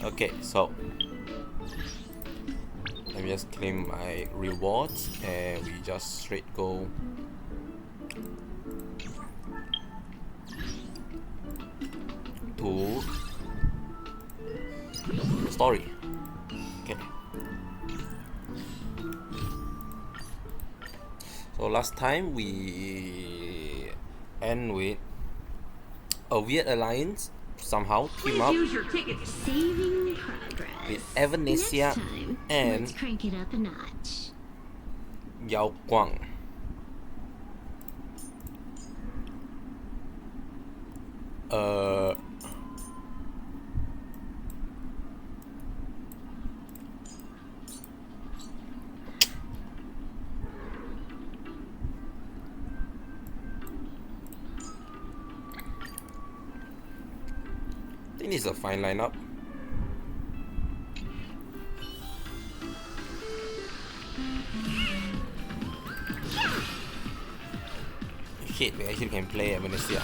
Okay, so let me just claim my rewards and we just straight go to the story. Okay. So last time we end with a weird alliance somehow team up Saving progress. with Evanesia Next time, and let's crank it up a notch. Yao Guang. I think this is a fine lineup. Shit, we actually can play Evanesia.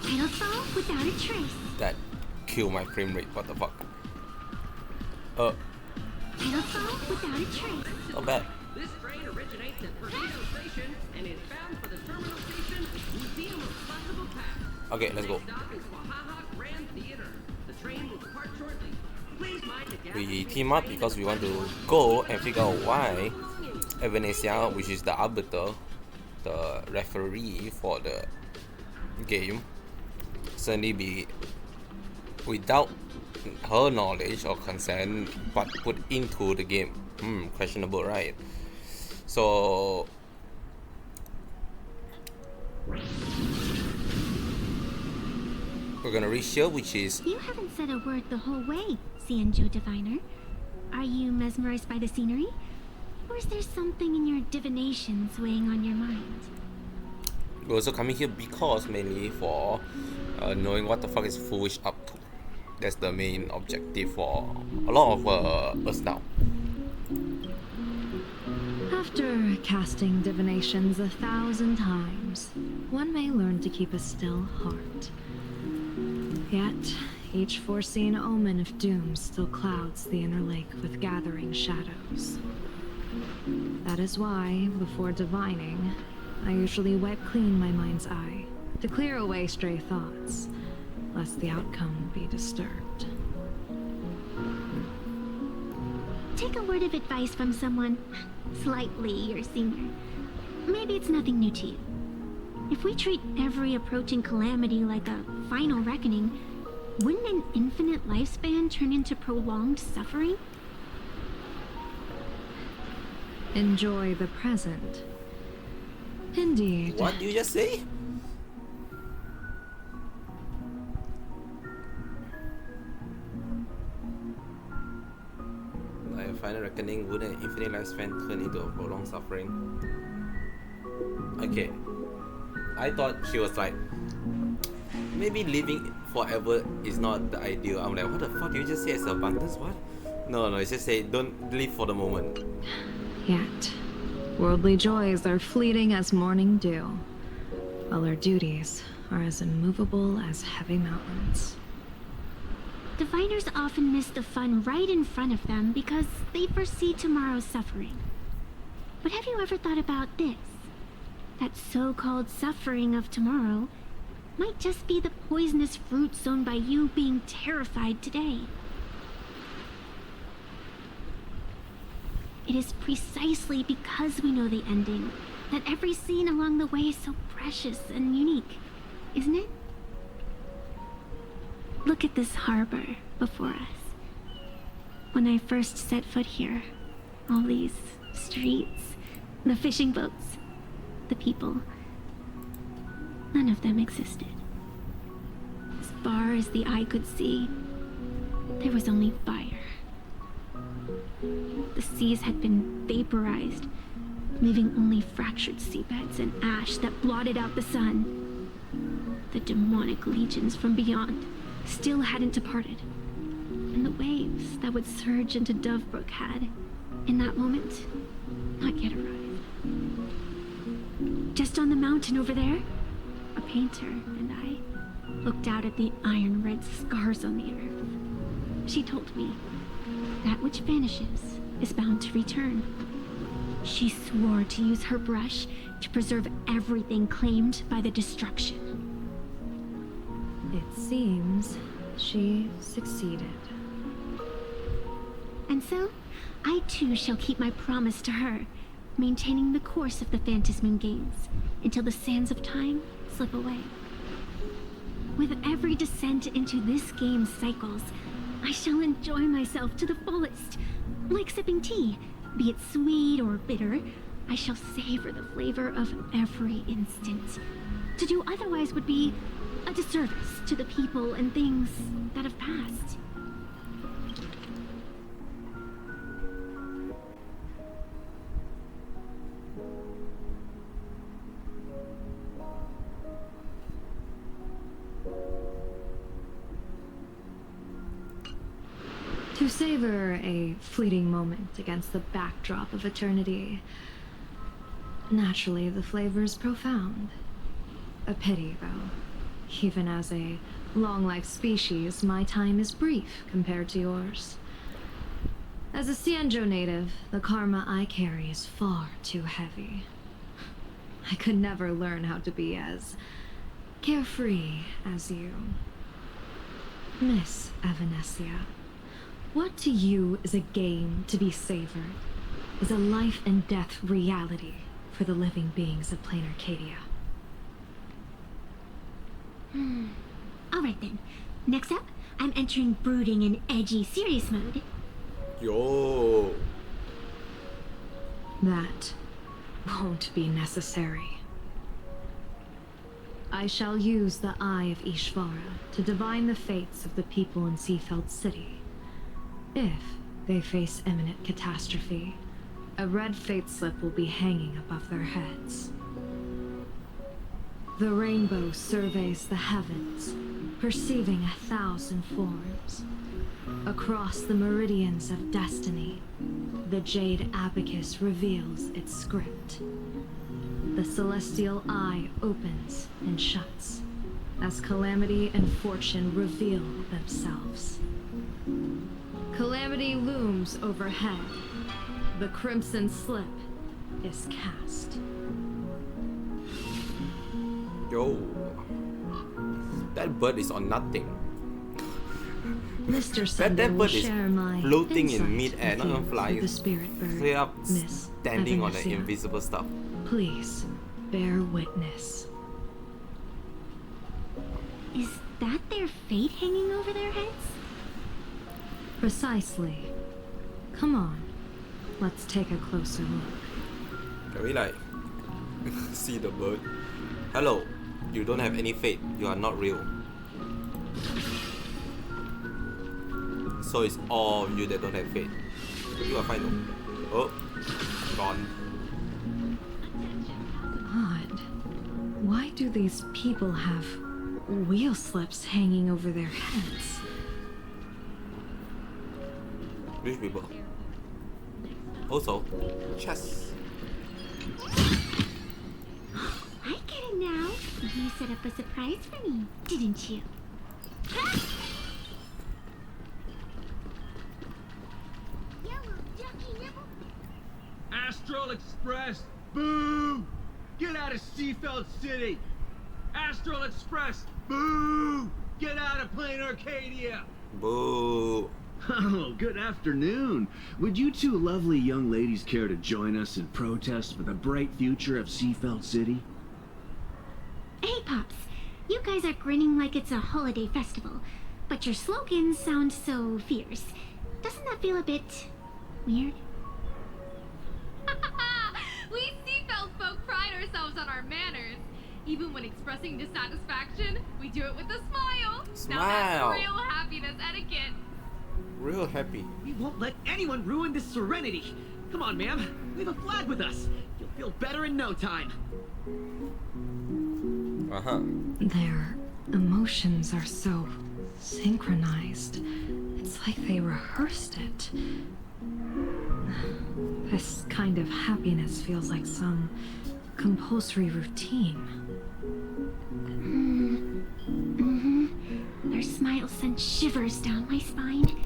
Title fall without a trace. That killed my frame rate, what the fuck. Title fall without a trace. Not bad. This train originates at Torpedo Station and is bound for the terminal station, Museum of Possible Past. Okay, let's go. Next stop is Wahaha Grand Theater. The train will depart shortly. Please mind the gap. We team up because we want to go and figure out why Evanesia, which is the arbiter, the referee for the game, suddenly be without her knowledge or consent but put into the game. Questionable, right? So we're gonna reach here, which is You haven't said a word the whole way, Xianzhou Diviner. Are you mesmerized by the scenery? Or is there something in your divinations weighing on your mind? we're also coming here because mainly for knowing what the fuck is Foolish up to. That's the main objective for a lot of us now. After casting divinations 1,000 times, one may learn to keep a still heart. Yet, each foreseen omen of doom still clouds the inner lake with gathering shadows. That is why, before divining, I usually wipe clean my mind's eye to clear away stray thoughts, lest the outcome be disturbed. Take a word of advice from someone slightly your senior. Maybe it's nothing new to you. If we treat every approaching calamity like a final reckoning, wouldn't an infinite lifespan turn into prolonged suffering? Enjoy the present. Indeed. What did you just say? Like a final reckoning, would an infinite lifespan turn into a prolonged suffering? Okay. I thought she was like, maybe living forever is not the ideal. I'm like, what the fuck did you just say? It's abundance? What? No, it's just say don't live for the moment. Yet, worldly joys are fleeting as morning dew, while our duties are as immovable as heavy mountains. Diviners often miss the fun right in front of them because they foresee tomorrow's suffering. But have you ever thought about this? That so-called suffering of tomorrow might just be the poisonous fruit sown by you being terrified today. It is precisely because we know the ending that every scene along the way is so precious and unique, isn't it? Look at this harbor before us. When I first set foot here, all these streets, the fishing boats, the people, none of them existed. As far as the eye could see, there was only fire. The seas had been vaporized, leaving only fractured seabeds and ash that blotted out the sun. The demonic legions from beyond still hadn't departed, and the waves that would surge into Dovebrook had, in that moment, not yet arrived. Just on the mountain over there, a painter and I looked out at the iron red scars on the earth, She told me, that which vanishes is bound to return. She swore to use her brush to preserve everything claimed by the destruction. It seems she succeeded. And so, I too shall keep my promise to her, maintaining the course of the Phantasmin Games until the sands of time slip away. With every descent into this game's cycles, I shall enjoy myself to the fullest. Like sipping tea, be it sweet or bitter, I shall savor the flavor of every instant. To do otherwise would be a disservice to the people and things that have passed. To savor a fleeting moment against the backdrop of eternity. Naturally, the flavor is profound. A pity, though. Even as a long-life species, my time is brief compared to yours. As a Xianzhou native, the karma I carry is far too heavy. I could never learn how to be as carefree as you. Miss Evanesia, what to you is a game to be savored, is a life and death reality for the living beings of plain Arcadia. Alright then. Next up, I'm entering brooding and edgy serious mode. Yo. That won't be necessary. I shall use the Eye of Ishvara to divine the fates of the people in Seafeld City. If they face imminent catastrophe, a red fate slip will be hanging above their heads. The rainbow surveys the heavens, perceiving 1,000 forms. Across the meridians of destiny, the jade abacus reveals its script. The celestial eye opens and shuts, as calamity and fortune reveal themselves. Calamity looms overhead. The crimson slip is cast. Yo. That bird is on nothing. Mr. Sunday That will bird is share my floating in insight mid-air, with not you even flying. through the spirit bird, Straight up Miss standing on the Evanesia. invisible stuff. Please, bear witness. Is that their fate hanging over their heads? Precisely. Come on, let's take a closer look. Can we like see the bird? Hello, you don't have any fate. You are not real. So it's all of you that don't have fate. You are fine though. Oh, gone. Odd. Why do these people have wheel slips hanging over their heads? Rich people. Also, chess. I get it now. You set up a surprise for me, didn't you? Astral Express, boo! Get out of Seafeld City! Astral Express, boo! Get out of plain Arcadia! Boo. Oh, good afternoon. Would you two lovely young ladies care to join us in protest for the bright future of Seafeld City? Hey, Pops. You guys are grinning like it's a holiday festival, but your slogans sound so fierce. Doesn't that feel a bit weird? We Seafeld folk pride ourselves on our manners. Even when expressing dissatisfaction, we do it with a smile. Now Smile. that's real happiness etiquette. Real happy. We won't let anyone ruin this serenity. Come on, ma'am. We have a flag with us. You'll feel better in no time. Uh-huh. Their emotions are so synchronized. It's like they rehearsed it. This kind of happiness feels like some compulsory routine. Their smile sent shivers down my spine.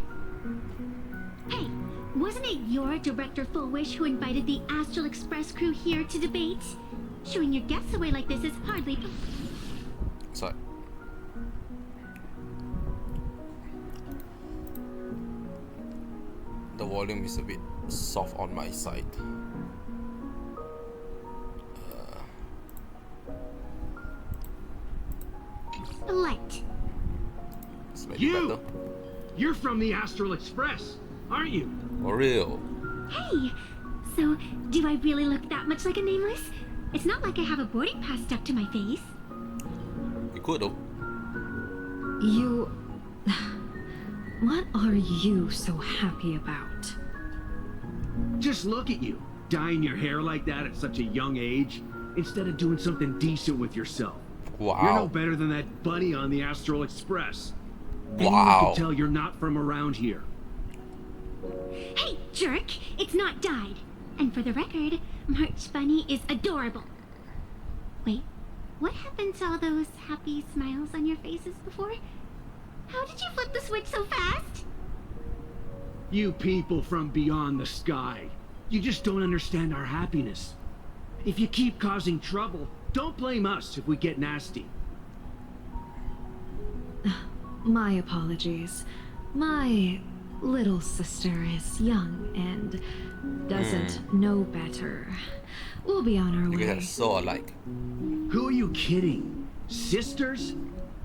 Wasn't it your Director Fullwish who invited the Astral Express crew here to debate? Showing your guests away like this is hardly... Sorry. The volume is a bit soft on my side. Light. Slightly You! better. You're from the Astral Express, aren't you? For real. Hey, so do I really look that much like a nameless? It's not like I have a boarding pass stuck to my face. You could though. You... What are you so happy about? Just look at you, dyeing your hair like that at such a young age, instead of doing something decent with yourself. You're no Wow. better than that bunny on the Astral Express. Anyone Wow. can tell you're not from around here. Hey, jerk! It's not dyed. And for the record, March Bunny is adorable. Wait, what happened to all those happy smiles on your faces before? How did you flip the switch so fast? You people from beyond the sky. You just don't understand our happiness. If you keep causing trouble, don't blame us if we get nasty. My apologies. My little sister is young and doesn't know better. We'll be on our You guys way. are so alike. Who are you kidding? Sisters?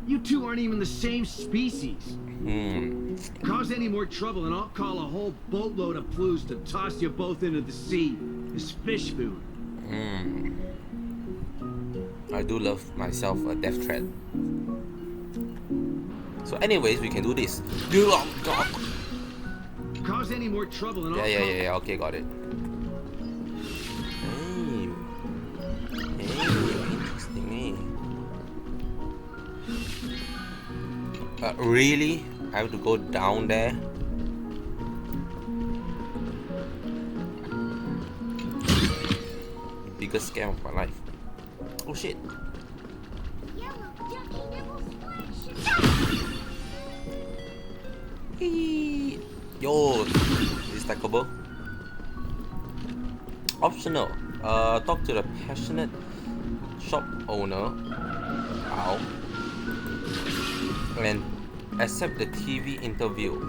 You two aren't even the same species. Cause any more trouble and I'll call a whole boatload of flues to toss you both into the sea as fish food. I do love myself a death threat. So anyways, we can do this. Oh, God. Cause any more trouble and I'll call... Yeah. Okay, got it. Hey, interesting. Really? I have to go down there? Biggest scam of my life. Oh shit. Yo, is stackable? Optional. Talk to the passionate shop owner. Ow. And accept the TV interview.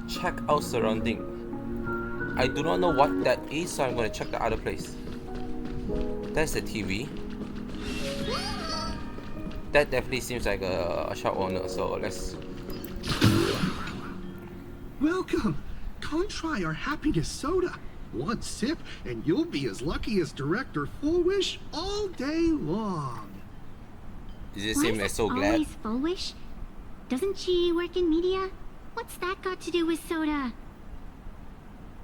Check out surrounding. I do not know what that is, so I'm gonna check the other place. That's the TV. That definitely seems like a shop owner, so let's... Welcome! Come try our happiness soda. One sip, and you'll be as lucky as Director Fullwish all day long. Does it Why seem is like it so glad? always Fullwish? Doesn't she work in media? What's that got to do with soda?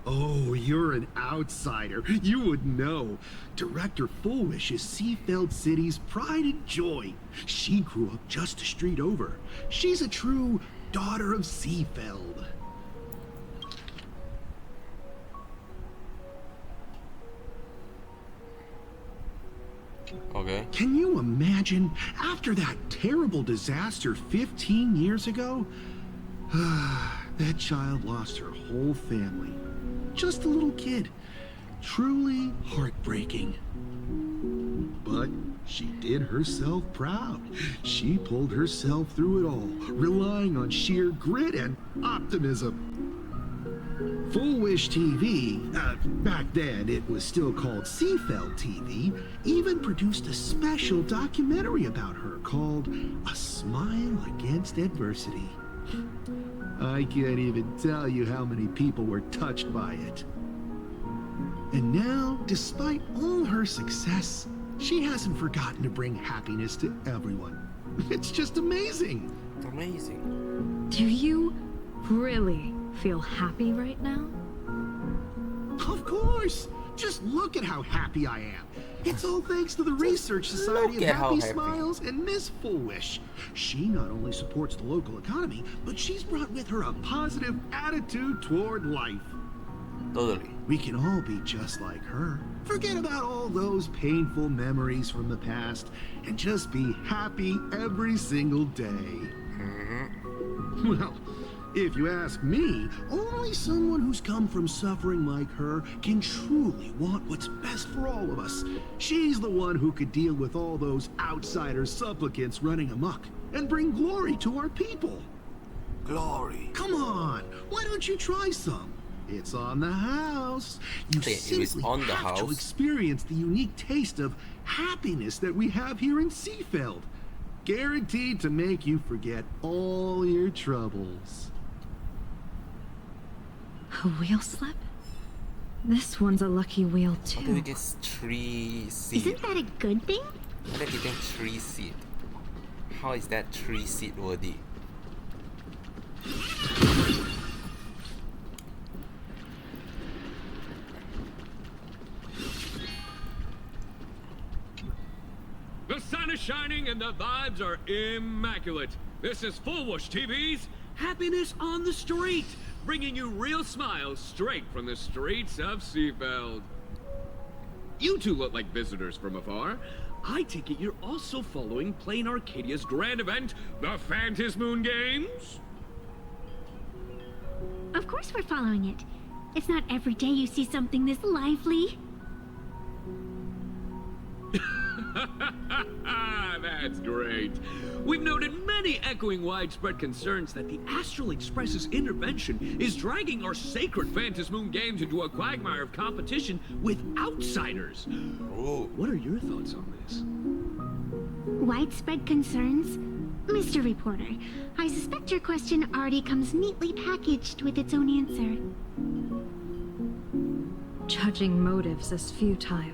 Oh, you're an outsider. You would know. Director Fullwish is Seafeld City's pride and joy. She grew up just a street over. She's a true daughter of Seafeld. Okay. Can you imagine, after that terrible disaster 15 years ago, that child lost her whole family. Just a little kid. Truly heartbreaking. But she did herself proud. She pulled herself through it all, relying on sheer grit and optimism. Fullwish TV, back then it was still called Seafeld TV, even produced a special documentary about her called A Smile Against Adversity. I can't even tell you how many people were touched by it. And now, despite all her success, she hasn't forgotten to bring happiness to everyone. It's just amazing. Amazing. Do you really feel happy right now? Of course! Just look at how happy I am. It's all thanks to the Research Society look of at how Happy happy. Smiles and Miss Fullwish. She not only supports the local economy, but she's brought with her a positive attitude toward life. Totally. We can all be just like her. Forget about all those painful memories from the past and just be happy every single day. Well, if you ask me, only someone who's come from suffering like her can truly want what's best for all of us. She's the one who could deal with all those outsider supplicants running amok and bring glory to our people. Glory. Come on, why don't you try some? It's on the house. You Okay, it is simply on the have to house. experience the unique taste of happiness that we have here in Seafeld. Guaranteed to make you forget all your troubles. A wheel slip? This one's a lucky wheel How do we too. get 3 seed? Isn't that a good thing? How are they getting 3 seed? How is that 3 seed worthy? The sun is shining and the vibes are immaculate. This is Fullwush TV's Happiness on the Street, bringing you real smiles straight from the streets of Seafeld. You two look like visitors from afar. I take it you're also following Plain Arcadia's grand event, the Phantasmoon Games? Of course we're following it. It's not every day you see something this lively. That's great. We've noted many echoing widespread concerns that the Astral Express's intervention is dragging our sacred Phantasmoon Games into a quagmire of competition with outsiders. Ooh. What are your thoughts on this? Widespread concerns? Mr. Reporter, I suspect your question already comes neatly packaged with its own answer. Judging motives as futile.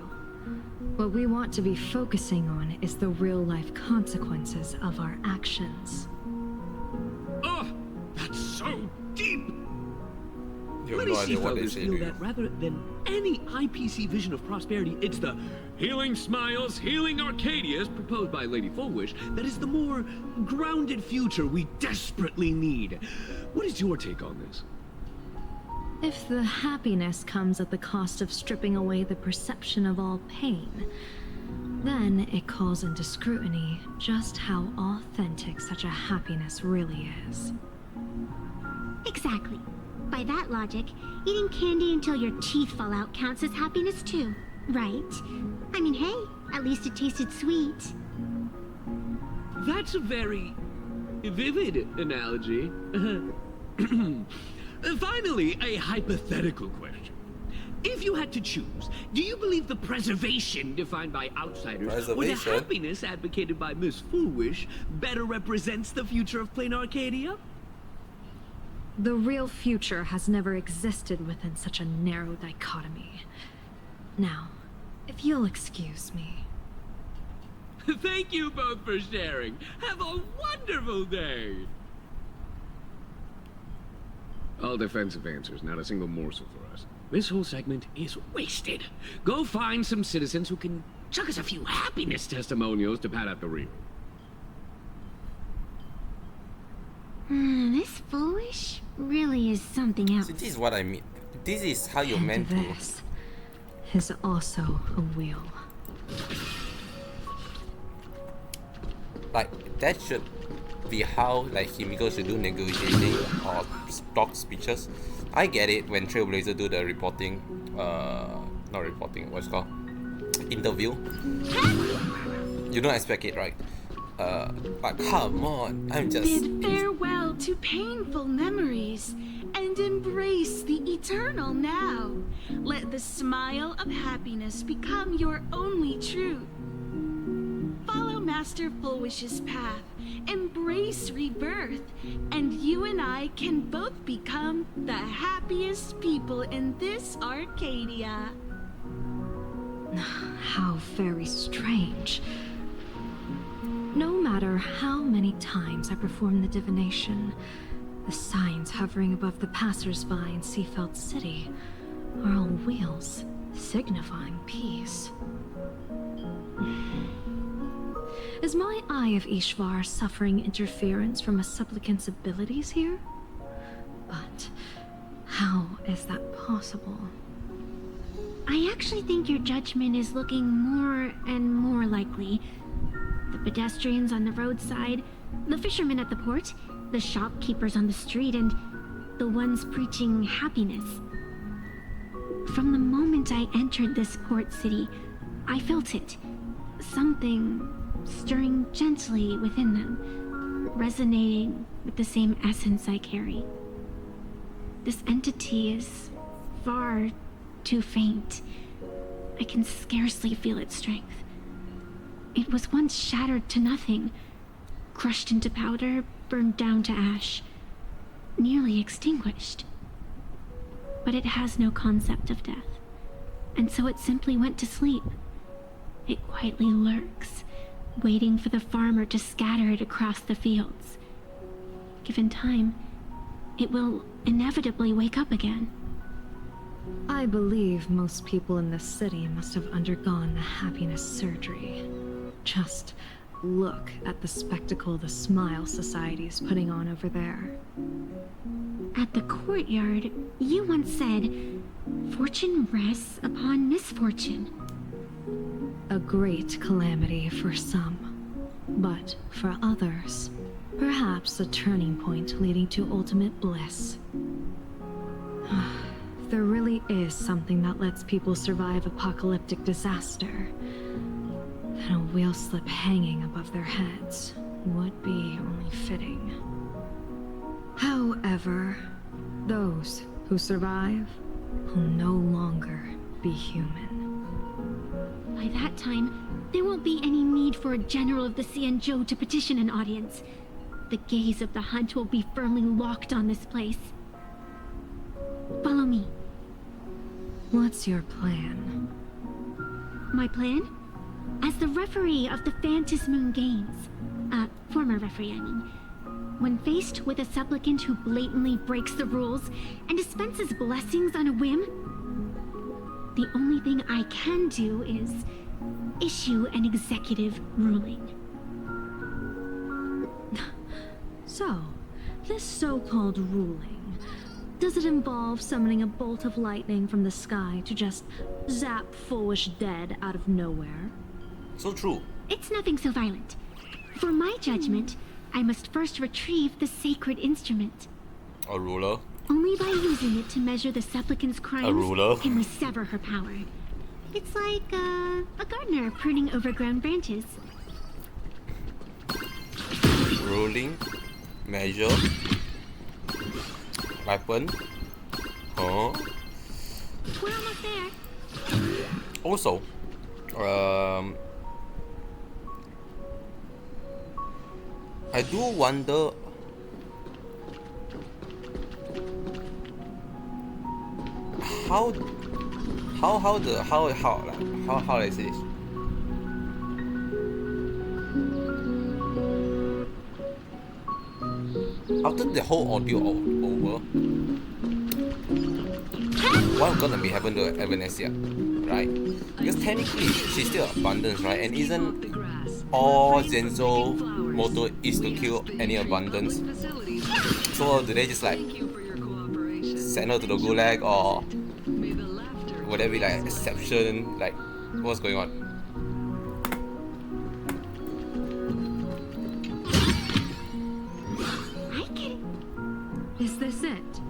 What we want to be focusing on is the real-life consequences of our actions. Oh, that's so deep! You have Many no idea what they Seafelders say, feel do you? that rather than any IPC vision of prosperity, it's the Healing Smiles, Healing Arcadias proposed by Lady Fullwish that is the more grounded future we desperately need. What is your take on this? If the happiness comes at the cost of stripping away the perception of all pain, then it calls into scrutiny just how authentic such a happiness really is. Exactly. By that logic, eating candy until your teeth fall out counts as happiness too, right? I mean, hey, at least it tasted sweet. That's a very vivid analogy. Finally, a hypothetical question. If you had to choose, do you believe the preservation defined by outsiders or the Preservation? happiness advocated by Miss Foolish better represents the future of Plain Arcadia? The real future has never existed within such a narrow dichotomy. Now, if you'll excuse me. Thank you both for sharing. Have a wonderful day. All defensive answers, not a single morsel for us. This whole segment is wasted. Go find some citizens who can chuck us a few happiness testimonials to pad out the reel. This foolish really is something else. See, this is what I mean. This is how you're And meant to. this is also a wheel. Like, that should be how, like, Himiko should do negotiating or stock speeches. I get it when Trailblazer do the reporting, not reporting, what's it called? Interview. You don't expect it, right? But come on, I'm just... Bid farewell to painful memories and embrace the eternal now. Let the smile of happiness become your only truth. Follow Master Fullwish's path, embrace rebirth, and you and I can both become the happiest people in this Arcadia. How very strange. No matter how many times I perform the divination, the signs hovering above the passers-by in Seafeld City are all wheels, signifying peace. Is my Eye of Ishvar suffering interference from a supplicant's abilities here? But how is that possible? I actually think your judgment is looking more and more likely. The pedestrians on the roadside, The fishermen at the port, the shopkeepers on the street, and the ones preaching happiness. From the moment I entered this port city, I felt it. Something stirring gently within them, resonating with the same essence I carry. This entity is far too faint. I can scarcely feel its strength. It was once shattered to nothing, crushed into powder, burned down to ash, nearly extinguished. But it has no concept of death, and so it simply went to sleep. It quietly lurks, waiting for the farmer to scatter it across the fields. Given time, it will inevitably wake up again. I believe most people in this city must have undergone the happiness surgery. Just look at the spectacle the Smile Society's putting on over there. At the courtyard, you once said, "Fortune rests upon misfortune." A great calamity for some, but for others, perhaps a turning point leading to ultimate bliss. There really is something that lets people survive apocalyptic disaster. Then a wheel slip hanging above their heads would be only fitting. However, those who survive will no longer be human. By that time, there won't be any need for a general of the Xianzhou to petition an audience. The gaze of the hunt will be firmly locked on this place. Follow me. What's your plan? My plan? As the referee of the Phantasmoon Games, former referee, I mean, when faced with a supplicant who blatantly breaks the rules and dispenses blessings on a whim, the only thing I can do is issue an executive ruling. So, this so-called ruling, does it involve summoning a bolt of lightning from the sky to just zap foolish dead out of nowhere? So true. It's nothing so violent. For my judgment, I must first retrieve the sacred instrument. A ruler. Only by using it to measure the supplicant's crimes ruler. can we sever her power. It's like a gardener pruning overgrown branches. Ruling. Measure. Weapon. Huh? We're almost there. Also, I do wonder how I say this. After the whole audio over, what's gonna be happening to Evanesia, right? Because technically she's still abundance, right? And isn't all Zenzo motto is to kill any abundance? So do they just like send her to the gulag, or would there be like exception? Like what's going on? Is this it?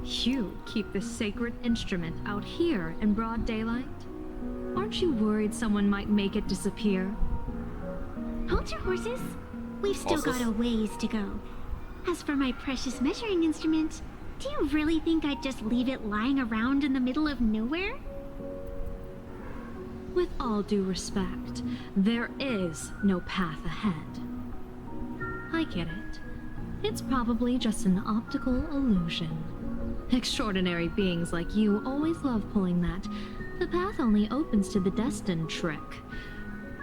You keep this sacred instrument out here in broad daylight? Aren't you worried someone might make it disappear? Hold your horses. We've still got a ways to go. As for my precious measuring instrument, do you really think I'd just leave it lying around in the middle of nowhere? With all due respect, there is no path ahead. I get it. It's probably just an optical illusion. Extraordinary beings like you always love pulling that "the path only opens to the destined" trick.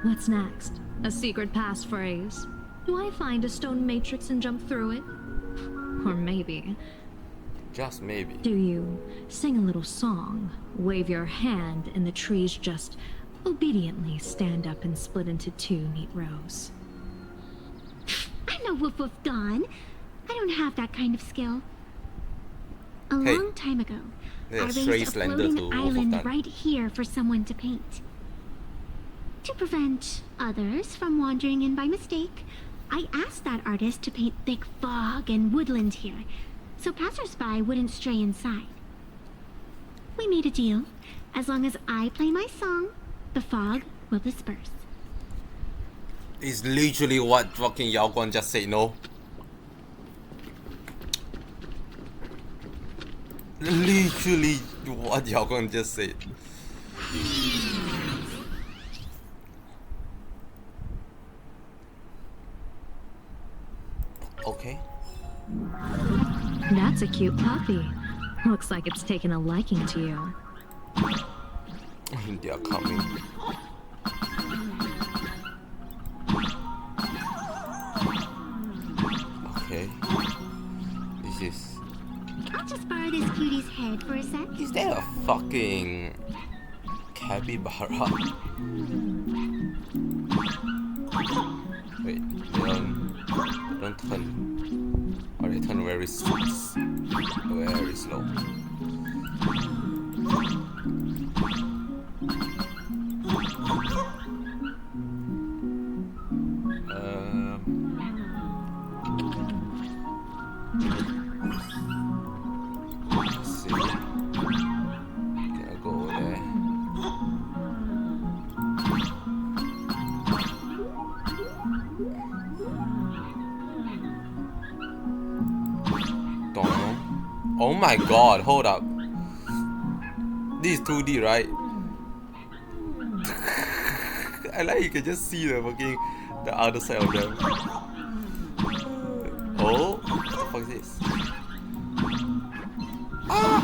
What's next? A secret passphrase? Do I find a stone matrix and jump through it? Or maybe... Just maybe. do you sing a little song, wave your hand, and the trees just obediently stand up and split into two neat rows? I'm no Woof Woof Dawn. I don't have that kind of skill. A long time ago, I raised a floating island right here for someone to paint. To prevent others from wandering in by mistake, I asked that artist to paint thick fog and woodland here, so passersby wouldn't stray inside. We made a deal. As long as I play my song, the fog will disperse. It's literally what fucking Yao Guan just said, no? Literally what Yao Guan just said. Okay. That's a cute puppy. Looks like it's taken a liking to you. They are coming. Okay. This is... I'll just borrow this cutie's head for a sec. Is there a fucking capybara? Wait, don't turn. Or they turn very slow. Very slow. Let's see. Can I go over there? Don't know. Oh my god, hold up. This is 2D, right? I like you can just see the fucking the other side of them. Oh, what the fuck is this? Ah!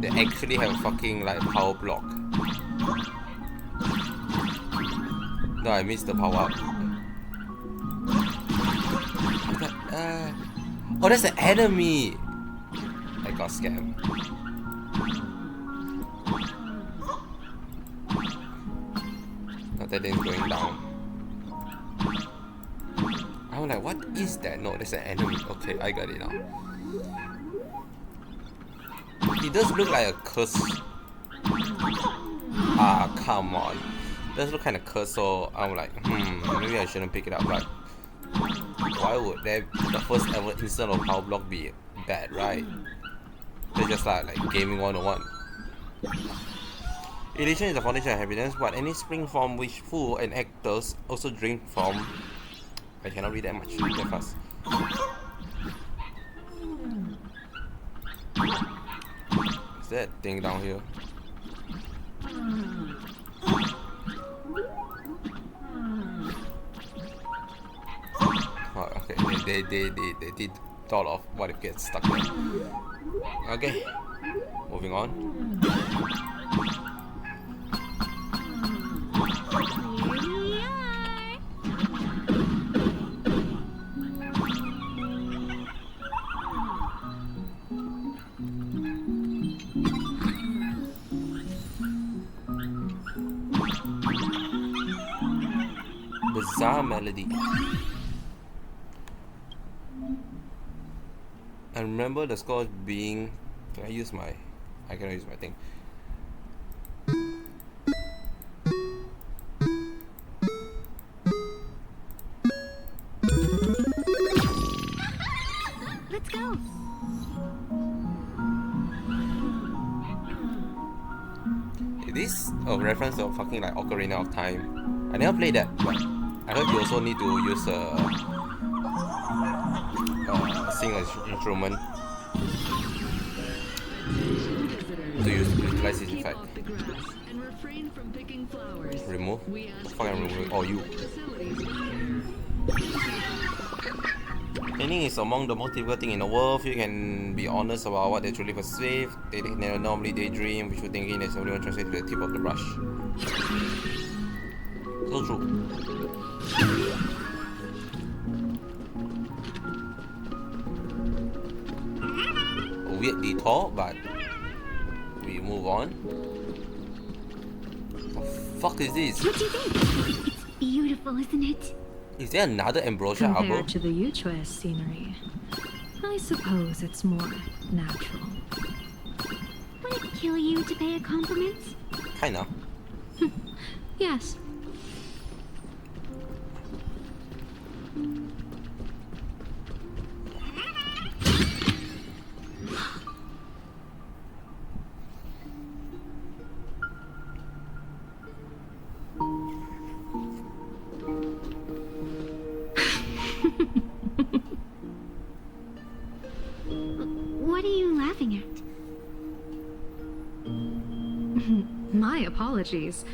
They actually have a fucking like power block. No, I missed the power up. Oh, that's the enemy! I got scammed. Now that thing's going down. I was like, what is that? No, that's an enemy. Okay, I got it now. It does look like a curse. Ah, come on. It does look kind of cursed, so I'm like, maybe I shouldn't pick it up, but why would the first ever instance of power block be bad, right? They're just like gaming 101. Elation is the foundation of happiness, but any spring from which fool and actors also drink from. I cannot read that much that fast. Is that thing down here? Oh, okay, they did thought of what if it gets stuck there. Okay, moving on. Bizarre melody. I remember the score being. Can I use my? I cannot use my thing. Let's go. Is this a reference of fucking like Ocarina of Time? I never played that, but I heard you also need to use sing an instrument to utilize this effect. Remove? Fucking remove. Oh, you. Painting is among the most difficult thing in the world. If you can be honest about what they truly perceive, they normally daydream, which you thinking is only one translate to the tip of the brush. So true. A weird detour, but we move on. What the fuck is this? What do you think? It's beautiful, isn't it? Is there another ambrosia arbor? Compared to the Yuchuez scenery, I suppose it's more natural. Would it kill you to pay a compliment? Kinda. Yes. What are you laughing at? My apologies.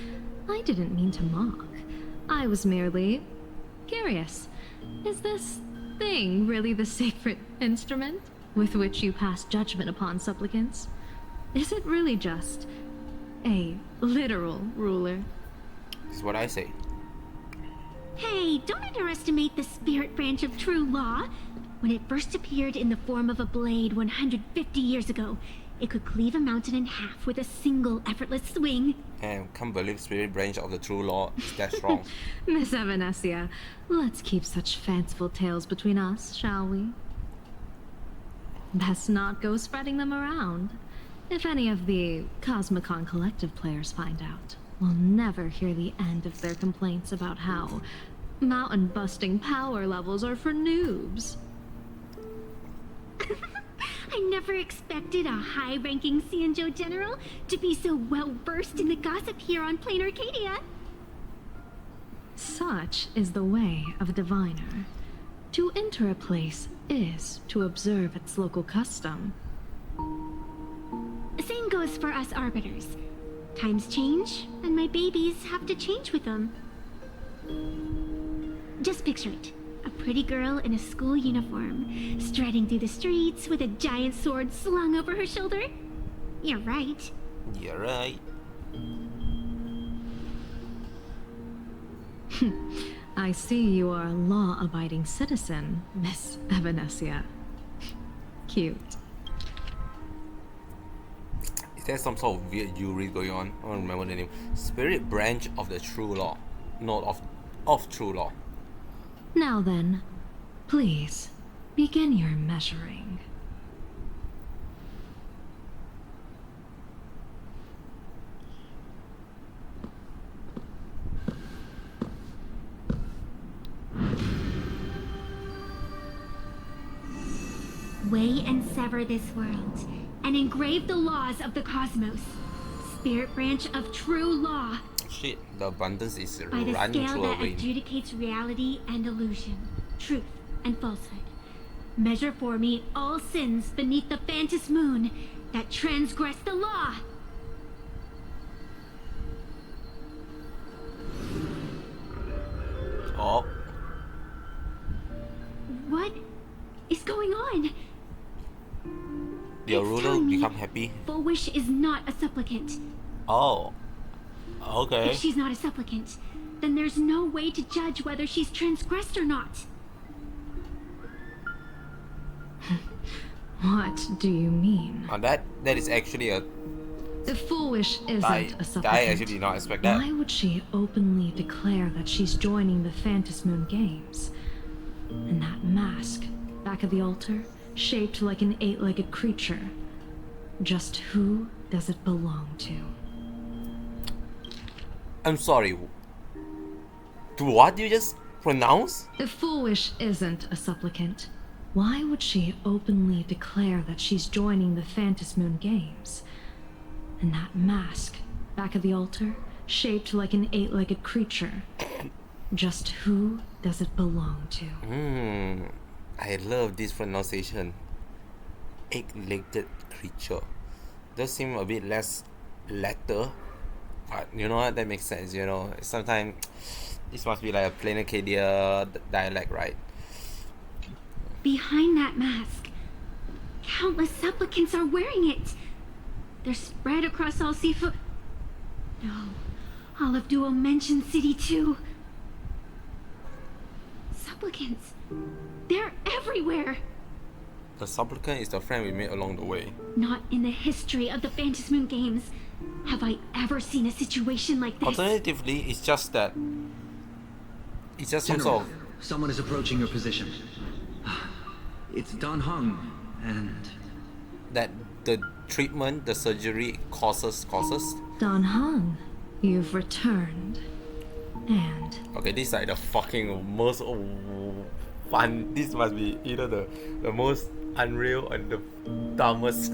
I didn't mean to mock. I was merely curious. Is this thing really the sacred instrument with which you pass judgment upon supplicants? Is it really just a literal ruler? This is what I say. Hey, don't underestimate the spirit branch of true law. When it first appeared in the form of a blade 150 years ago, it could cleave a mountain in half with a single effortless swing. And can't believe spirit branch of the true law is that strong. Miss Evanesia, let's keep such fanciful tales between us, shall we? Best not go spreading them around. If any of the Cosmicon Collective players find out, we'll never hear the end of their complaints about how mountain-busting power levels are for noobs. I never expected a high-ranking Xianzhou general to be so well-versed in the gossip here on Plain Arcadia. Such is the way of a diviner. To enter a place is to observe its local custom. Same goes for us arbiters. Times change, and my babies have to change with them. Just picture it. A pretty girl in a school uniform, striding through the streets with a giant sword slung over her shoulder. You're right. You're right. I see you are a law-abiding citizen, Miss Evanesia. Cute. Is there some sort of weird jewelry going on? I don't remember the name. Spirit branch of the true law. Not of true law. Now then, please, begin your measuring. Weigh and sever this world, and engrave the laws of the cosmos. Spirit branch of true law. Shit, the abundance is By the running scale through a that vein. adjudicates reality and illusion, truth and falsehood. Measure for me all sins beneath the Phantom moon that transgress the law. Oh, What is going on? your It's ruler telling me become happy. Fulwish is not a supplicant. Oh, okay. If she's not a supplicant, then there's no way to judge whether she's transgressed or not. What do you mean? That is actually a If Foolish isn't I a supplicant, actually did not expect that. why would she openly declare that she's joining the Phantom Moon Games? And that mask, back of the altar, shaped like an 8-legged creature. Just who does it belong to? I'm sorry. To what you just pronounced? If Foolish isn't a supplicant, why would she openly declare that she's joining the Phantom Moon Games? And that mask, back of the altar, shaped like an 8-legged creature. Just who does it belong to? I love this pronunciation. 8-legged creature. Does seem a bit less letter. But you know what? That makes sense, you know. Sometimes this must be like a plain Acadia dialect, right? Behind that mask, countless supplicants are wearing it. They're spread across all Seafood. No, all of Duo Mention City too. Supplicants, they're everywhere. The supplicant is the friend we made along the way. Not in the history of the Phantom Moon Games have I ever seen a situation like this. Alternatively, it's just that. It's just some General, sort of. someone is approaching your position. It's Don Hung, and That the treatment, the surgery causes. Don Hung, you've returned. And Okay, this is like the fucking most fun. This must be either the most unreal and the dumbest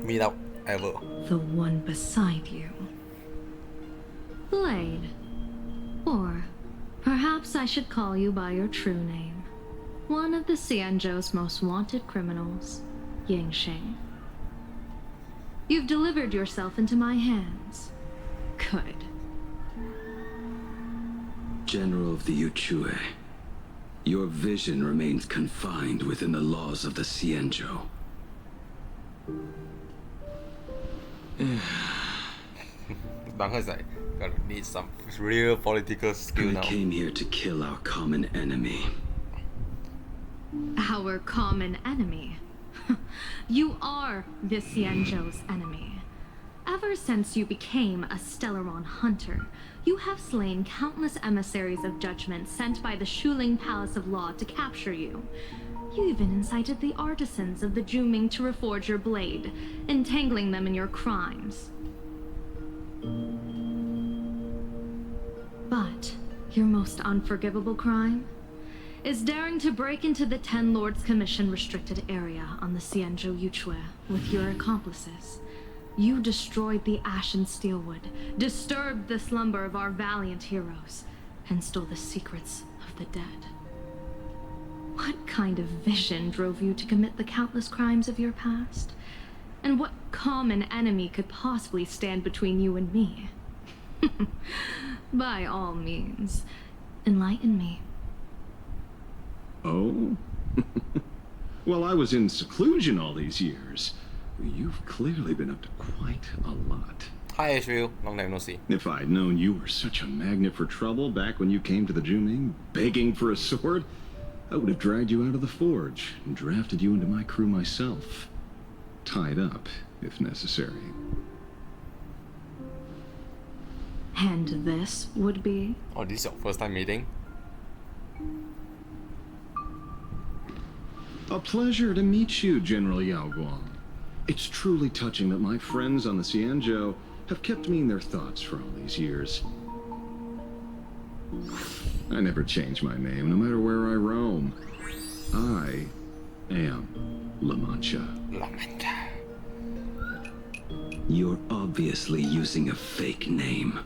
meetup ever. the one beside you. Blade. Or Perhaps I should call you by your true name. One of the Xianzhou's most wanted criminals, Yingxing. You've delivered yourself into my hands. Good. General of the Yuchue, your vision remains confined within the laws of the Xianzhou. Bang's like, gonna need some real political skill I now. came here to kill our common enemy. Our common enemy. You are the Xianzhou's enemy. Ever since you became a Stellaron hunter, you have slain countless emissaries of judgment sent by the Shuling Palace of Law to capture you. You even incited the artisans of the Juming to reforge your blade, entangling them in your crimes. But your most unforgivable crime is daring to break into the Ten Lords Commission restricted area on the Xianzhou Yuchue with your accomplices. You destroyed the Ashen Steelwood, disturbed the slumber of our valiant heroes, and stole the secrets of the dead. What kind of vision drove you to commit the countless crimes of your past? And what common enemy could possibly stand between you and me? By all means, enlighten me. Oh? Well, I was in seclusion all these years. You've clearly been up to quite a lot. Hi Ashville, long time no see. If I'd known you were such a magnet for trouble back when you came to the Juming, begging for a sword, I would have dragged you out of the forge and drafted you into my crew myself. Tied up, if necessary. And this would be? Oh, this is your first time meeting? A pleasure to meet you, General Yao Guang. It's truly touching that my friends on the Xianzhou have kept me in their thoughts for all these years. I never change my name, no matter where I roam. I am La Mancha. La Mancha. You're obviously using a fake name.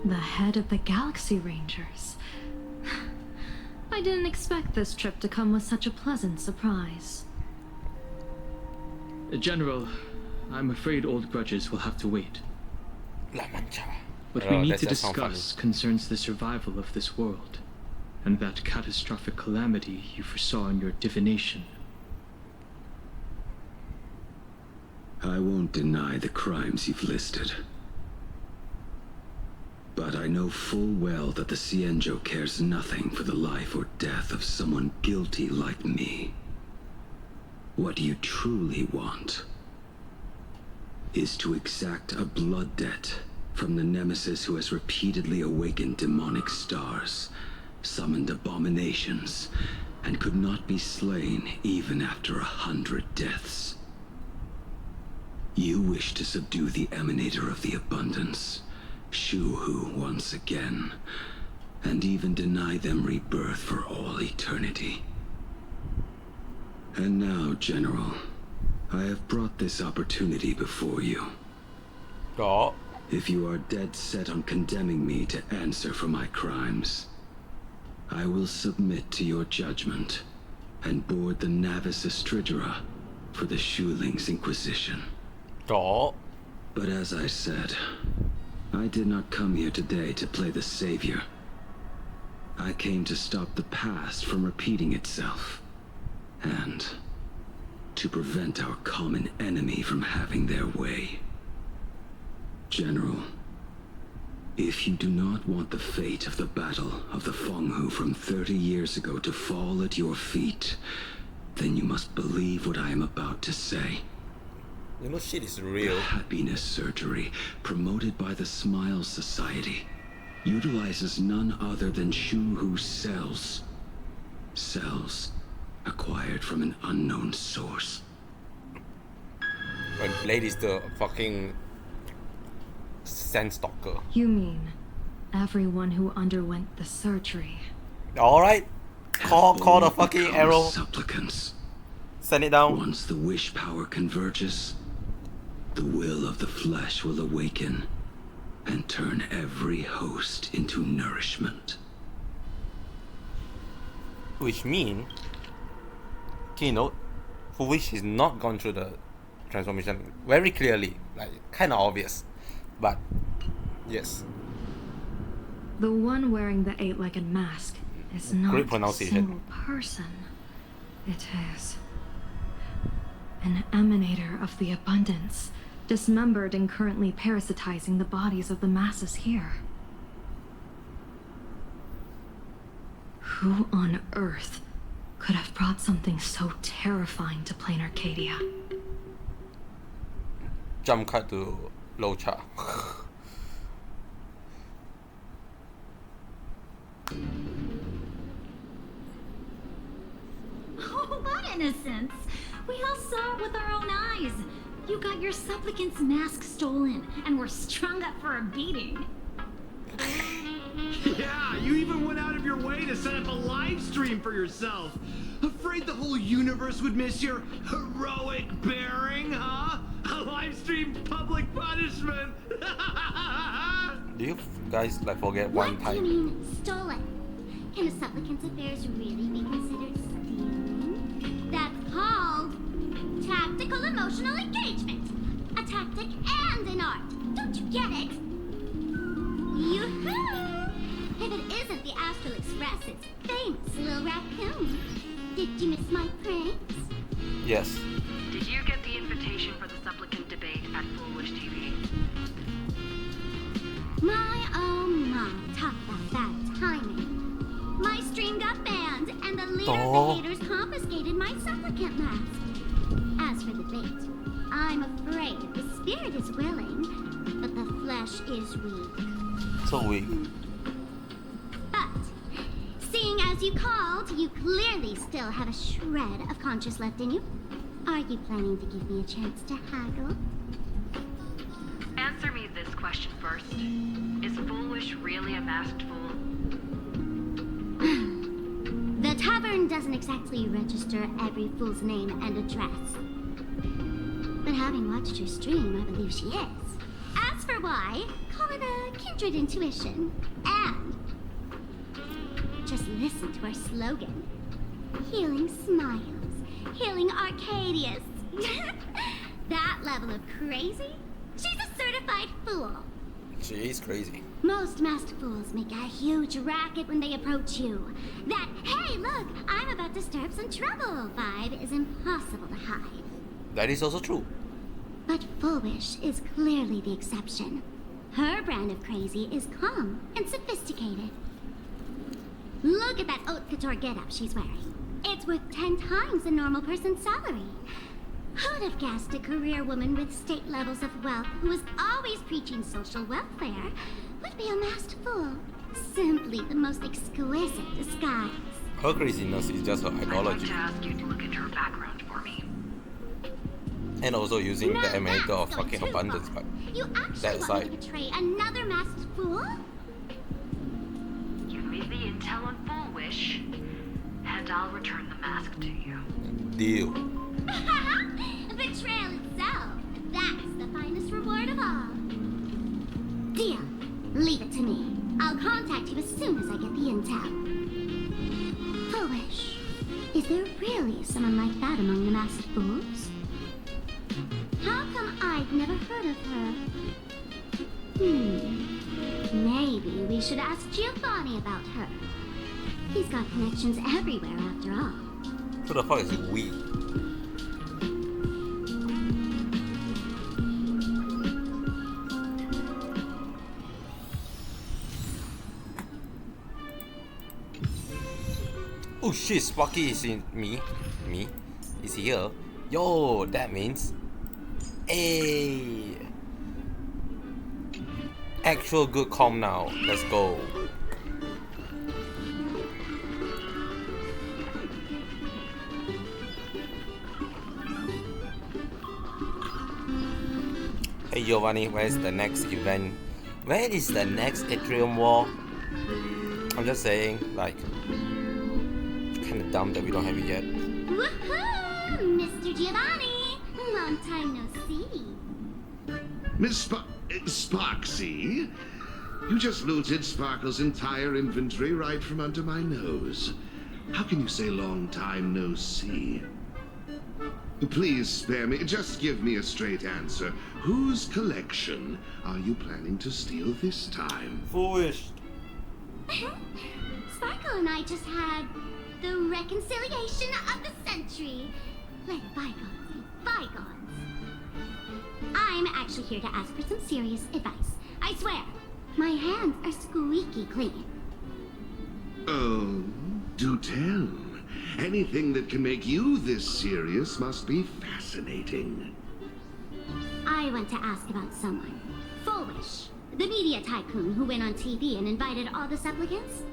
The head of the Galaxy Rangers. I didn't expect this trip to come with such a pleasant surprise. General, I'm afraid old grudges will have to wait. La Mancha. What we need to discuss concerns the survival of this world, and that catastrophic calamity you foresaw in your divination. I won't deny the crimes you've listed. But I know full well that the Xianzhou cares nothing for the life or death of someone guilty like me. What you truly want is to exact a blood debt from the nemesis who has repeatedly awakened demonic stars, summoned abominations, and could not be slain even after 100 deaths. You wish to subdue the emanator of the abundance, Shu-Hu, once again, and even deny them rebirth for all eternity. And now, General, I have brought this opportunity before you. Oh. If you are dead set on condemning me to answer for my crimes, I will submit to your judgment and board the Navis Astridera for the Shuling's Inquisition. Oh. But as I said, I did not come here today to play the savior. I came to stop the past from repeating itself, and to prevent our common enemy from having their way. General, if you do not want the fate of the Battle of the Fenghu from 30 years ago to fall at your feet, then you must believe what I am about to say. You know shit is real. The happiness surgery, promoted by the Smile Society, utilizes none other than Shu-Hu's cells. Cells acquired from an unknown source. When Blade is the fucking sense stalker. You mean everyone who underwent the surgery? Alright. Call the fucking arrow. Supplicants. Send it down. Once the wish power converges, the will of the flesh will awaken and turn every host into nourishment. Which means, keynote, for which he's not gone through the transformation very clearly, like kind of obvious, but yes. The one wearing the eight-legged mask is not Great a pronunciation. single person. It is an emanator of the abundance, dismembered and currently parasitizing the bodies of the masses here. Who on earth could have brought something so terrifying to plain Arcadia? Jump cut to Locha. Oh, what innocence! We all saw it with our own eyes. You got your supplicant's mask stolen and were strung up for a beating. Yeah, you even went out of your way to set up a live stream for yourself. Afraid the whole universe would miss your heroic bearing, huh? A live stream public punishment. Do you guys like forget one What do you time? mean, stolen? Can a supplicant's affairs really be considered stealing? That's called tactical emotional engagement. A tactic and an art. Don't you get it? Yoo-hoo! If it isn't the Astral Express's famous little raccoon. Did you miss my pranks? Yes. Did you get the invitation for the supplicant debate at Foolish TV? My oh my, talk about bad timing. My stream got banned and the leader of the haters confiscated my supplicant mask. As for the debate, I'm afraid the spirit is willing, but the flesh is weak. So weak. But, seeing as you called, you clearly still have a shred of conscience left in you. Are you planning to give me a chance to haggle? Answer me this question first. Is Foolish really a masked fool? The tavern doesn't exactly register every fool's name and address. But having watched her stream, I believe she is. As for why, call it a kindred intuition. And just listen to our slogan. Healing smiles. Healing Arcadius. That level of crazy? She's a certified fool. She is crazy. Most masked fools make a huge racket when they approach you. That, hey, look, I'm about to stir up some trouble vibe is impossible to hide. That is also true. But Foolish is clearly the exception. Her brand of crazy is calm and sophisticated. Look at that haute couture getup she's wearing. It's worth 10 times a normal person's salary. Who'd have guessed a career woman with state levels of wealth who was always preaching social welfare would be a masked fool? Simply the most exquisite disguise. Her craziness is just her I'd like ideology. to ask you to look into her background for me. And also using the Now emanator of that's fucking going too abundance, far. but You actually that want aside. me to betray another masked fool? Give me the intel on Foolish, and I'll return the mask to you. Deal. Betrayal itself. That's the finest reward of all. Deal. Leave it to me. I'll contact you as soon as I get the intel. Foolish. Is there really someone like that among the masked fools? How come I've never heard of her? Maybe we should ask Giovanni about her. He's got connections everywhere after all. Who the fuck is we? Oh shit, Sparky is in me. Is here. Yo, that means hey, actual good calm now. Let's go. Hey Giovanni, where's the next event? Where is the next Atrium War? I'm just saying, like, kind of dumb that we don't have it yet. Woohoo! Mr. Giovanni! Long time no see. Miss Sparksy? You just looted Sparkle's entire inventory right from under my nose. How can you say long time no see? Please spare me. Just give me a straight answer. Whose collection are you planning to steal this time? Foolish. Sparkle and I just had the reconciliation of the century. Let bygones be bygones. I'm actually here to ask for some serious advice. I swear, my hands are squeaky clean. Oh, do tell. Anything that can make you this serious must be fascinating. I want to ask about someone. Foolish, the media tycoon who went on TV and invited all the supplicants.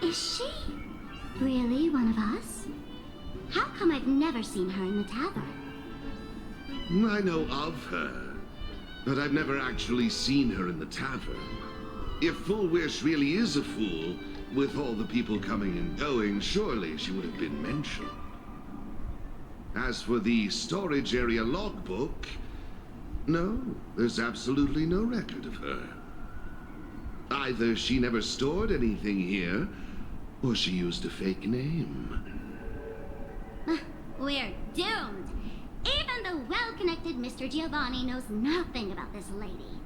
Is she really one of us? How come I've never seen her in the tavern? I know of her, but I've never actually seen her in the tavern. If Full Wish really is a fool, with all the people coming and going, surely she would have been mentioned. As for the storage area logbook, no, there's absolutely no record of her. Either she never stored anything here, or she used a fake name. We're doomed. Even the well-connected Mr. Giovanni knows nothing about this lady.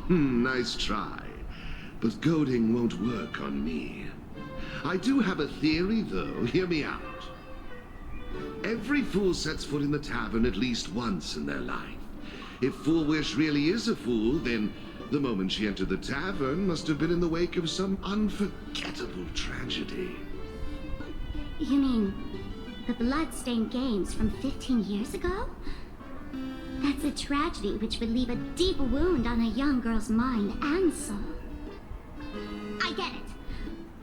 Nice try. But goading won't work on me. I do have a theory, though. Hear me out. Every fool sets foot in the tavern at least once in their life. If Full Wish really is a fool, then the moment she entered the tavern must have been in the wake of some unforgettable tragedy. You mean the blood-stained games from 15 years ago? That's a tragedy which would leave a deep wound on a young girl's mind and soul. I get it.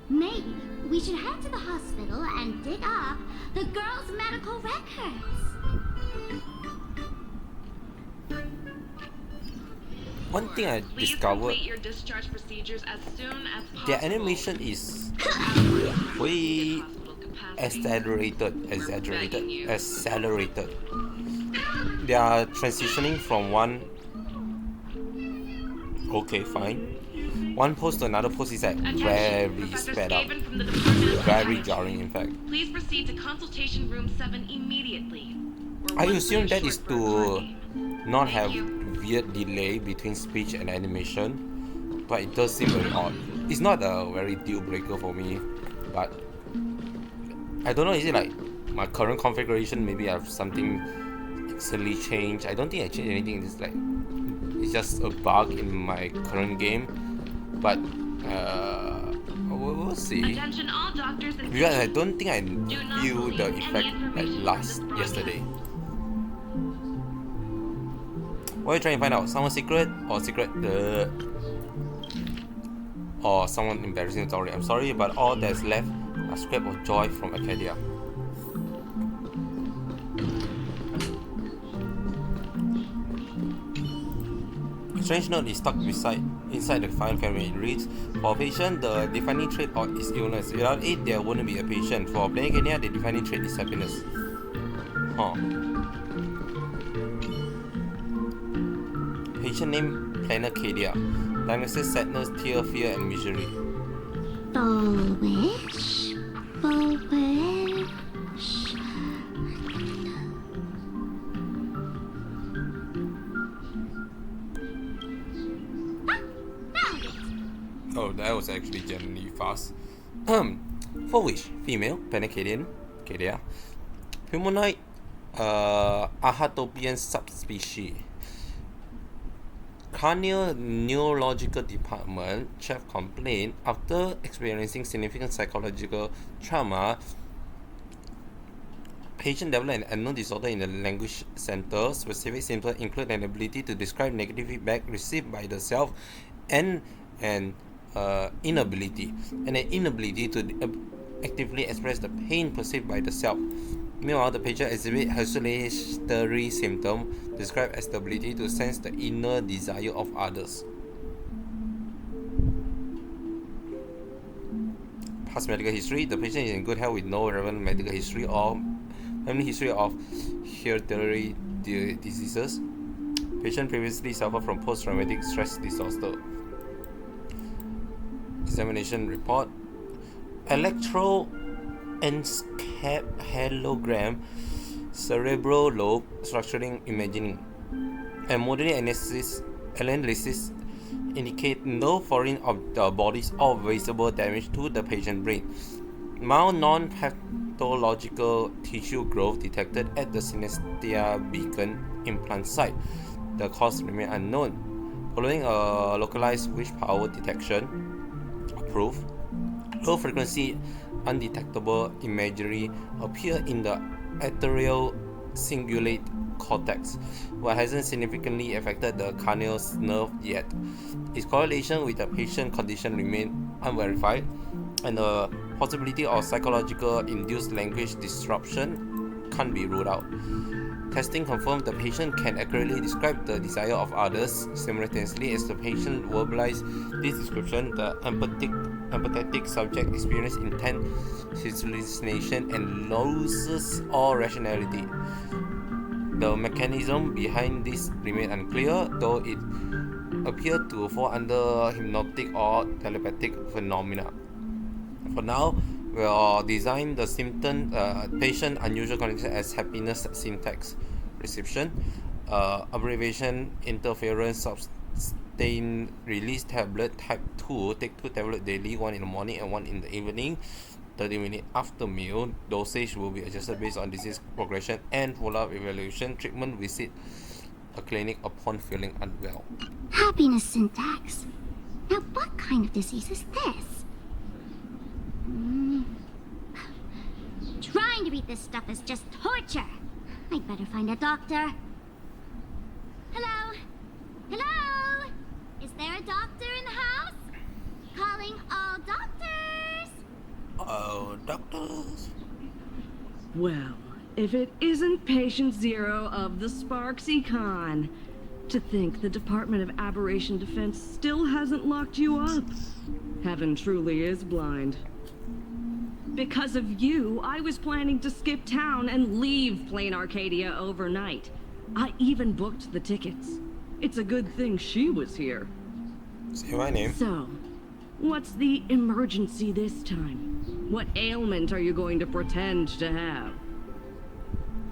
Maybe we should head to the hospital and dig up the girl's medical records. One thing I Please discovered, complete your discharge procedures as soon as possible. their animation is way accelerated. They are transitioning from one. Okay, fine. One pose to another pose is like very sped up, very jarring. In fact, Please proceed to consultation room 7 immediately. I assume that is to not have weird delay between speech and animation, but it does seem very odd. It's not a very deal breaker for me, but I don't know. Is it like my current configuration? Maybe I have something instantly changed. I don't think I changed anything. It's like it's just a bug in my current game, but we'll see. Attention all doctors and Because I don't think I feel the effect like yesterday. What are you trying to find out? Someone's secret or or someone embarrassing story? I'm sorry, but all that's left are scrap of joy from Arcadia. A strange note is stuck inside the file camera. It reads, for a patient, the defining trait is illness. Without it, there wouldn't be a patient. For playing Arcadia, the defining trait is happiness. Huh. Patient name Planet Cadia. Diagnosis sadness, tear, fear, and misery. Full wish. Full wish. Oh, that was actually genuinely fast. Full wish, female, Panacadian, Cadia. Humanoid, Ahatopian subspecies. Cranial Neurological Department chef complained after experiencing significant psychological trauma. Patient developed an unknown disorder in the language center. Specific symptoms include an ability to describe negative feedback received by the self and an inability to actively express the pain perceived by the self. Meanwhile, the patient exhibits hallucinatory symptoms described as the ability to sense the inner desire of others. Past medical history: the patient is in good health with no relevant medical history or family history of hereditary diseases. Patient previously suffered from post-traumatic stress disorder. Examination report. Electroencephalogram, cerebral lobe structuring imaging, and modern analysis indicate no foreign of the bodies or visible damage to the patient brain. Mild non-pathological tissue growth detected at the synesthesia beacon implant site. The cause remains unknown. Following a localized wish power detection, approved, low frequency undetectable imagery appear in the atrial cingulate cortex, but hasn't significantly affected the cranial nerve yet. Its correlation with the patient condition remains unverified, and the possibility of psychological induced language disruption can't be ruled out. Testing confirmed the patient can accurately describe the desire of others. Simultaneously, as the patient verbalizes this description, the empathetic subject experiences intense hallucination and loses all rationality. The mechanism behind this remains unclear, though it appears to fall under hypnotic or telepathic phenomena. For now, we'll design the symptom patient unusual condition as happiness syntax reception, abbreviation interference sustained release tablet type 2. Take 2 tablets daily, 1 in the morning and 1 in the evening. 30 minutes after meal. Dosage will be adjusted based on disease progression and follow-up evaluation. Treatment visit a clinic upon feeling unwell. Happiness syntax. Now, what kind of disease is this? Trying to read this stuff is just torture. I'd better find a doctor. Hello? Hello? Is there a doctor in the house? Calling all doctors. Oh, doctors. Well, if it isn't Patient Zero of the Sparksy Con. To think the Department of Aberration Defense still hasn't locked you up. Heaven truly is blind. Because of you, I was planning to skip town and leave Plain Arcadia overnight. I even booked the tickets. It's a good thing she was here. Say my name. So, what's the emergency this time? What ailment are you going to pretend to have?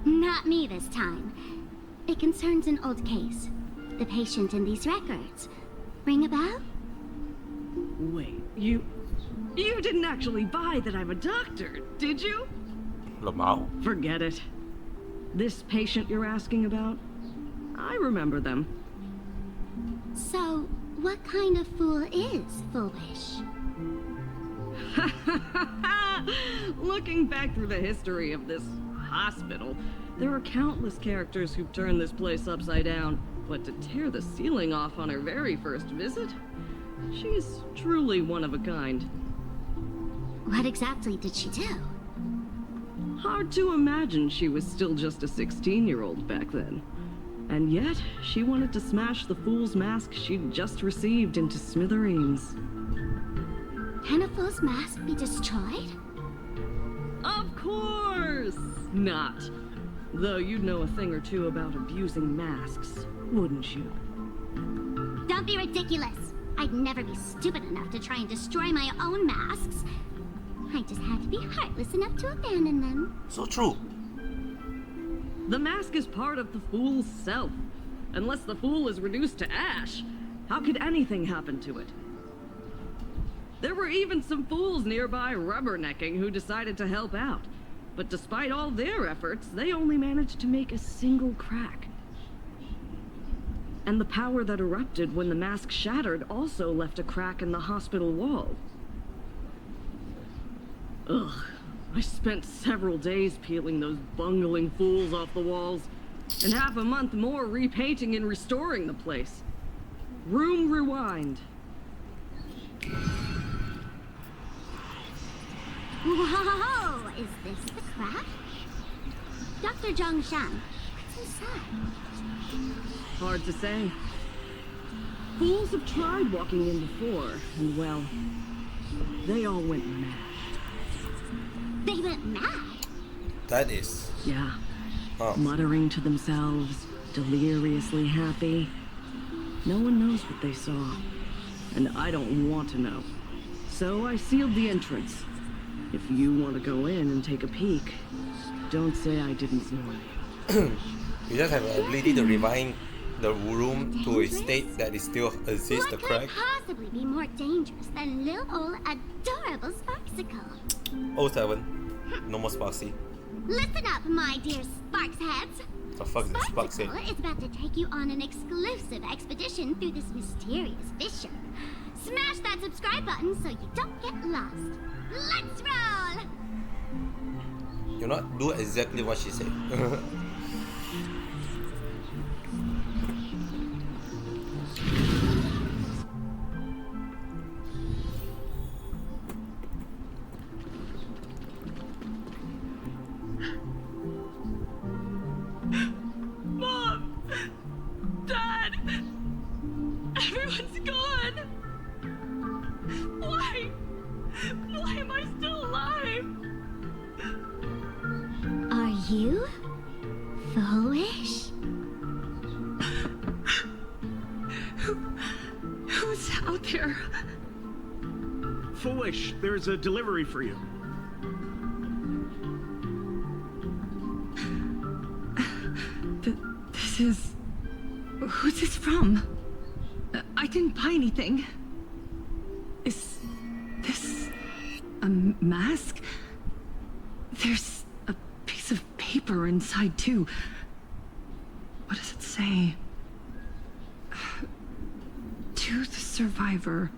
Not me this time. It concerns an old case. The patient in these records. Ring a bell? Wait, you didn't actually buy that I'm a doctor, did you? Lamau. Forget it. This patient you're asking about? I remember them. So, what kind of fool is Foolish? Looking back through the history of this hospital, there are countless characters who've turned this place upside down. But to tear the ceiling off on her very first visit? She's truly one of a kind. What exactly did she do? Hard to imagine she was still just a 16-year-old back then. And yet, she wanted to smash the fool's mask she'd just received into smithereens. Can a fool's mask be destroyed? Of course not. Though you'd know a thing or two about abusing masks, wouldn't you? Don't be ridiculous. I'd never be stupid enough to try and destroy my own masks. I just had to be heartless enough to abandon them. So true. The mask is part of the fool's self. Unless the fool is reduced to ash, how could anything happen to it? There were even some fools nearby rubbernecking who decided to help out. But despite all their efforts, they only managed to make a single crack. And the power that erupted when the mask shattered also left a crack in the hospital wall. Ugh, I spent several days peeling those bungling fools off the walls, and half a month more repainting and restoring the place. Room rewind. Whoa! Is this the crack? Dr. Zhongshan, what's inside? Hard to say. Fools have tried walking in before, and well, they all went mad. They went mad? That is. Yeah. muttering to themselves, deliriously happy. No one knows what they saw, and I don't want to know. So I sealed the entrance. If you want to go in and take a peek, don't say I didn't warn you. You just have the ability to rewind the room to a state that it still exists, correct? What could possibly be more dangerous than little old adorable Sparksicle? Oh, 7. No more Sparksy. Listen up, my dear Sparks heads. The fuck is Sparksy? Sparksicle is about to take you on an exclusive expedition through this mysterious fissure. Smash that subscribe button so you don't get lost. Let's roll! You not do exactly what she said. Mom! Dad! Everyone's gone! Why? Why am I still alive? Are you foolish? Who's out there? Foolish, there's a delivery for you. This is... Who's this from? I didn't buy anything. Is this a mask? There's a piece of paper inside too. What does it say? To the survivor,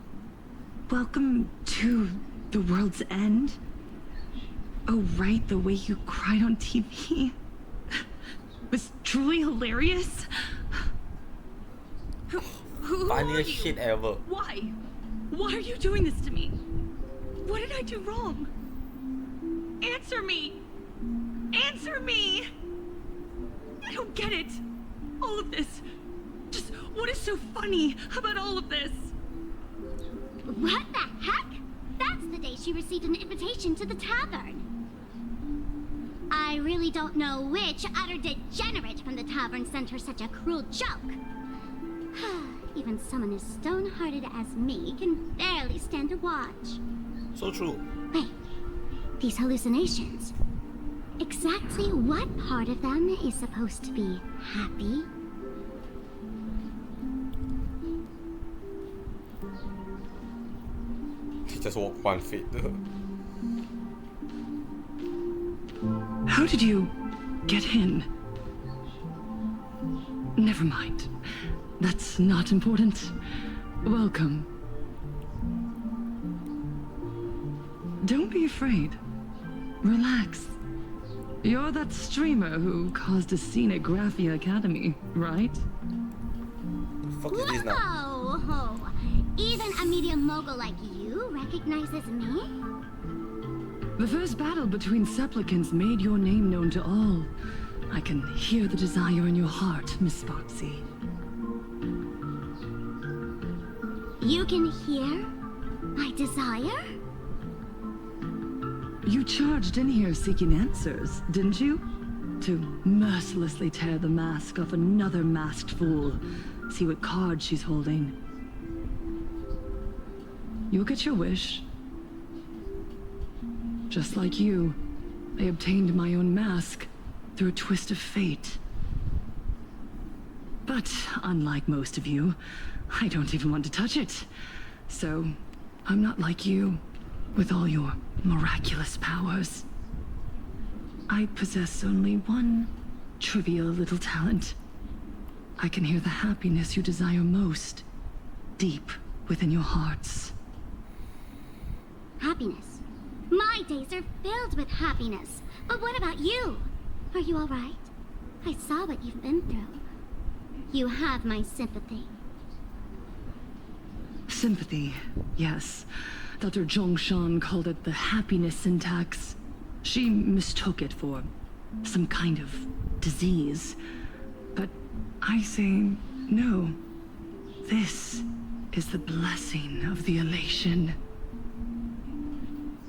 welcome to the world's end. Oh, right, the way you cried on TV was truly hilarious. Who Funniest shit ever. Why? Why are you doing this to me? What did I do wrong? Answer me! Answer me! I don't get it. All of this. Just what is so funny about all of this? What the heck? That's the day she received an invitation to the tavern. I really don't know which utter degenerate from the tavern sent her such a cruel joke. Even someone as stone-hearted as me can barely stand to watch. So true. Wait, these hallucinations. Exactly what part of them is supposed to be happy? He just walked 1 feet. How did you get in? Never mind. That's not important. Welcome. Don't be afraid. Relax. You're that streamer who caused a scene at Graphia Academy, right? Fuck is this now? Whoa! Even a media mogul like you recognizes me? The first battle between supplicants made your name known to all. I can hear the desire in your heart, Miss Sparksy. You can hear my desire? You charged in here seeking answers, didn't you? To mercilessly tear the mask off another masked fool. See what card she's holding. You'll get your wish. Just like you, I obtained my own mask through a twist of fate. But unlike most of you, I don't even want to touch it. So, I'm not like you, with all your miraculous powers. I possess only one trivial little talent. I can hear the happiness you desire most, deep within your hearts. Happiness. My days are filled with happiness. But what about you? Are you all right? I saw what you've been through. You have my sympathy. Sympathy, yes. Dr. Zhongshan called it the happiness syntax. She mistook it for some kind of disease. But I say no. This is the blessing of the elation.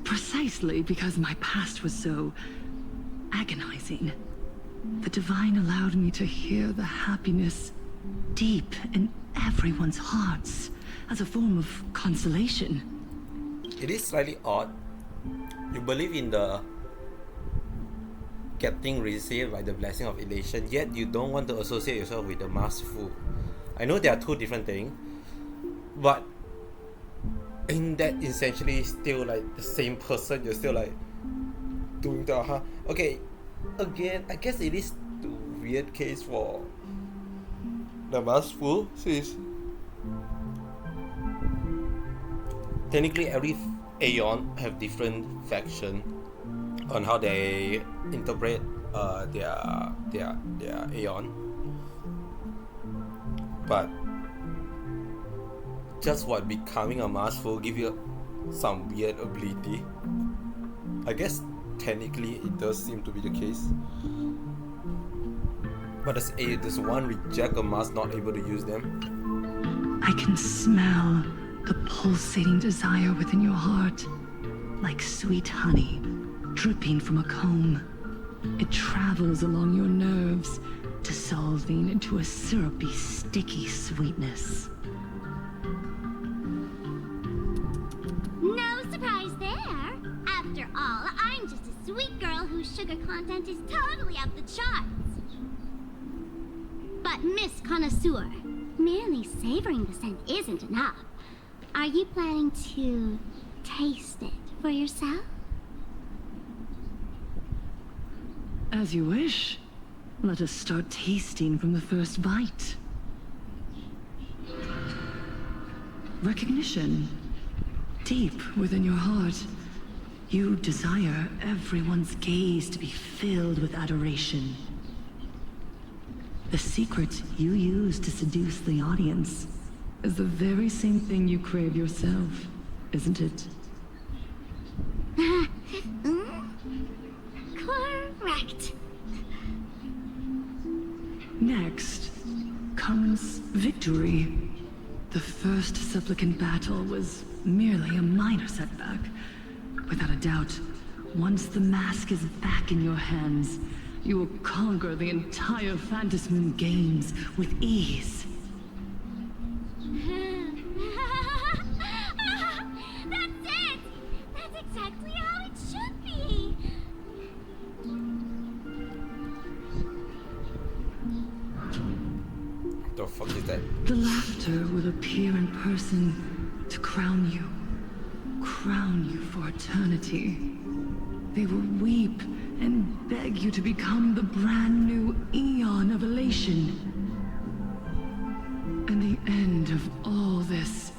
Precisely because my past was so agonizing. The divine allowed me to hear the happiness deep in everyone's hearts as a form of consolation. It is slightly odd. You believe in the getting received by the blessing of elation, yet you don't want to associate yourself with the masterful. I know there are two different things, but in that essentially still like the same person. You're still like doing the okay. Again, I guess it is the weird case for the masterful, since technically every Aeon have different faction on how they interpret their Aeon, but just what becoming a masterful give you some weird ability. I guess technically it does seem to be the case, but does one reject a mask not able to use them? I can smell the pulsating desire within your heart, like sweet honey dripping from a comb. It travels along your nerves, dissolving into a syrupy, sticky sweetness. No surprise there. After all, I'm just a sweet girl whose sugar content is totally off the charts. But Miss Connoisseur, merely savoring the scent isn't enough. Are you planning to taste it for yourself? As you wish. Let us start tasting from the first bite. Recognition. Deep within your heart, you desire everyone's gaze to be filled with adoration. The secret you use to seduce the audience is the very same thing you crave yourself, isn't it? Correct. Next comes victory. The first supplicant battle was merely a minor setback. Without a doubt, once the mask is back in your hands, you will conquer the entire Phantasmoon games with ease. That's it! That's exactly how it should be! The fuck is that? The laughter will appear in person to crown you for eternity. They will weep and beg you to become the brand new Eon of elation. And the end of all this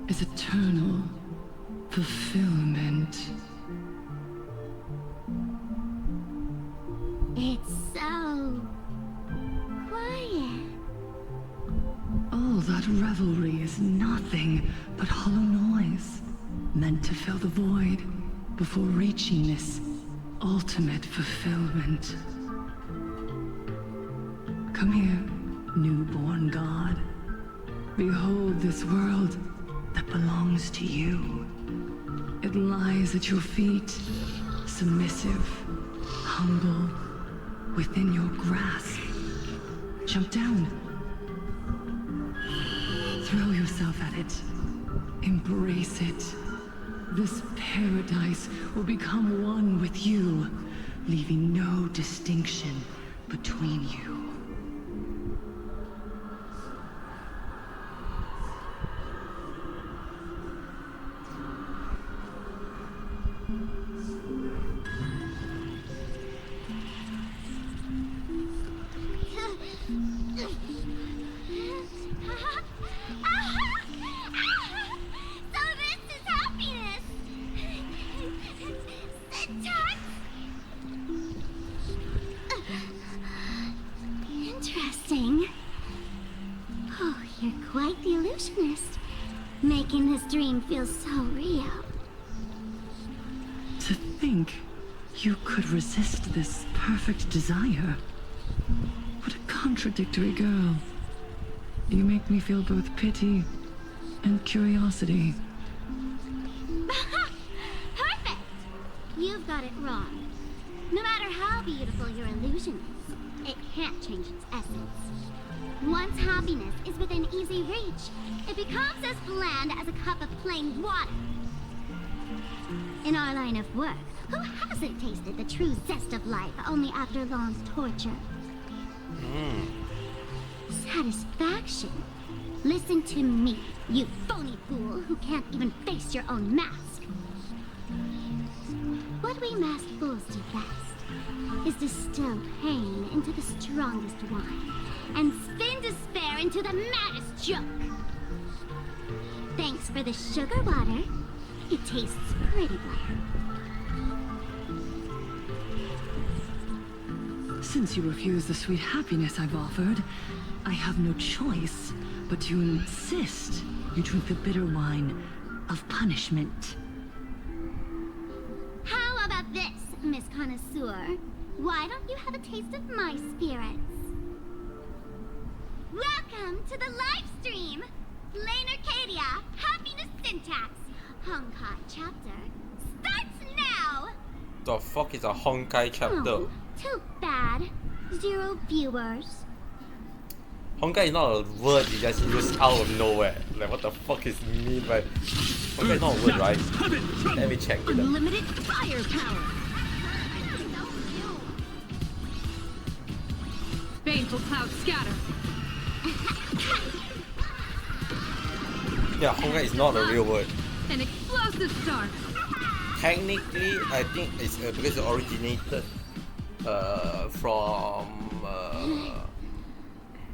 is eternal fulfillment. It's so quiet. All that revelry is nothing but hollow noise, meant to fill the void before reaching this ultimate fulfillment. Come here, newborn god. Behold this world that belongs to you. It lies at your feet, submissive, humble, within your grasp. Jump down. Throw yourself at it. Embrace it. This paradise will become one with you, leaving no distinction between you. Interesting. Oh, you're quite the illusionist, making this dream feel so real. To think you could resist this perfect desire. What a contradictory girl. You make me feel both pity and curiosity. Perfect! You've got it wrong. No matter how beautiful your illusion is, it can't change its essence. Once happiness is within easy reach, it becomes as bland as a cup of plain water. In our line of work, who hasn't tasted the true zest of life only after long torture? Satisfaction. Listen to me, you phony fool who can't even face your own mask. What we masked fools do best is distill pain into the strongest wine and spin despair into the maddest joke. Thanks for the sugar water. It tastes pretty bland. Since you refuse the sweet happiness I've offered, I have no choice but to insist you drink the bitter wine of punishment. How about this, Miss Connoisseur? Why don't you have a taste of my spirits? Welcome to the live stream! Lane Arcadia, Happiness Syntax, Honkai chapter, starts now! The fuck is a Honkai chapter? Oh, too bad. 0 viewers. Honkai is not a word you just use out of nowhere. Like, what the fuck is mean by... Honkai is not a word, right? Let me check it out. Unlimited firepower. Baneful cloud scatter. Yeah, Honkai is not a real word. An explosive start. Technically, I think it's because it originated from...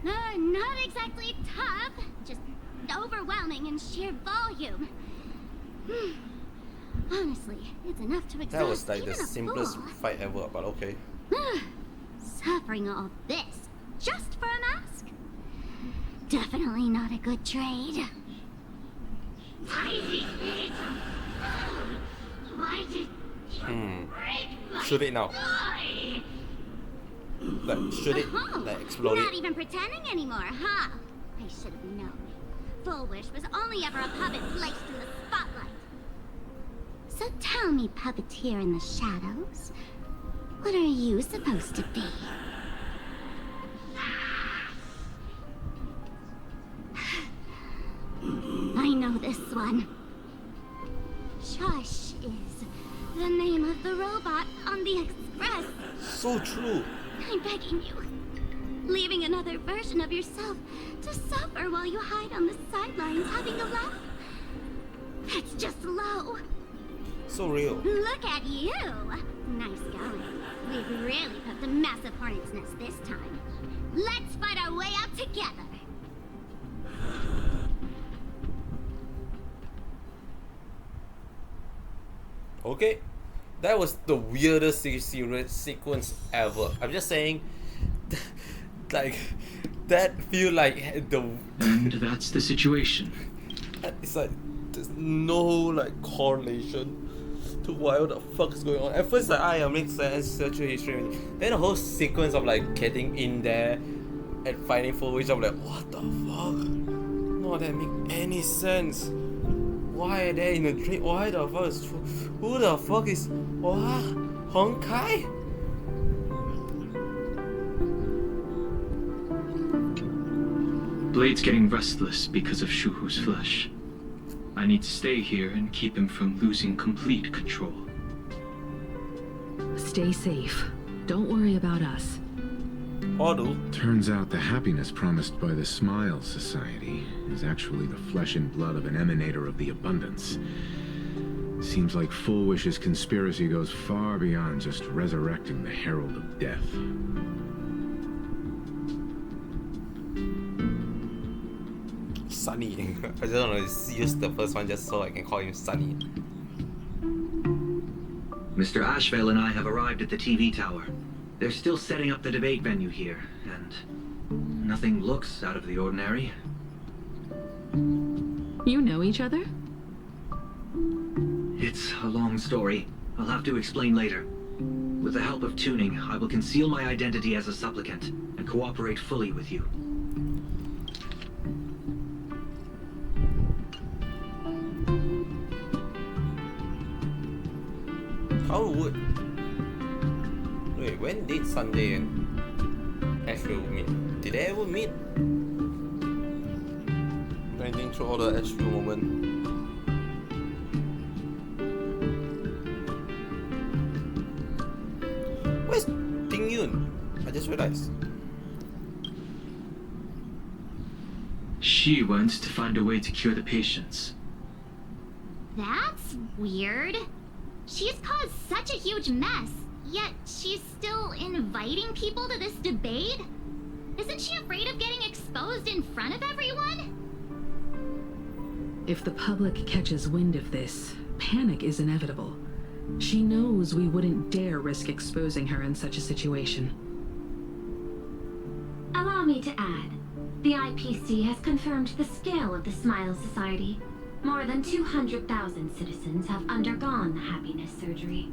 Not exactly tough, just overwhelming in sheer volume. Honestly, it's enough to exhaust That was like the even a simplest fool. fight ever, but okay. Suffering all this just for a mask? Definitely not a good trade. Why did Shoot it now. Like, shoot it, like, explode Not it. even pretending anymore, huh? I should have known. Full Wish was only ever a puppet placed in the spotlight. So tell me, puppeteer in the shadows, what are you supposed to be? I know this one. Shush is the name of the robot on the express. So true. I'm begging you. Leaving another version of yourself to suffer while you hide on the sidelines having a laugh. It's just low. So real. Look at you. Nice going. We've really put the massive hornet's nest this time. Let's fight our way out together. Okay, that was the weirdest sequence ever. I'm just saying, like, that feel like the... And that's the situation. It's like, there's no, like, correlation to what the fuck is going on. At first, like, it makes sense, search history. Then the whole sequence of, like, getting in there and fighting for which I'm like, what the fuck? No, that make any sense. Why are they in a dream? Why the fuck is... Who the fuck is... What? Honkai? Blade's getting restless because of Shuhu's flesh. I need to stay here and keep him from losing complete control. Stay safe. Don't worry about us. Turns out the happiness promised by the Smile Society is actually the flesh and blood of an emanator of the abundance. Seems like Full Wish's conspiracy goes far beyond just resurrecting the Herald of Death. Sunny. I just want to use the first one just so I can call him Sunny. Mr. Ashvale and I have arrived at the TV tower. They're still setting up the debate venue here, and nothing looks out of the ordinary. You know each other? It's a long story. I'll have to explain later. With the help of tuning, I will conceal my identity as a supplicant and cooperate fully with you. How would... Wait, when did Sunday end? Ashfield meet? Did they ever meet? Grinding through all the Ashfield moment. Where's Ting Yun? I just realized. She went to find a way to cure the patients. That's weird. She's caused such a huge mess, yet she's still inviting people to this debate? Isn't she afraid of getting exposed in front of everyone? If the public catches wind of this, panic is inevitable. She knows we wouldn't dare risk exposing her in such a situation. Allow me to add, the IPC has confirmed the scale of the Smile Society. More than 200,000 citizens have undergone the happiness surgery.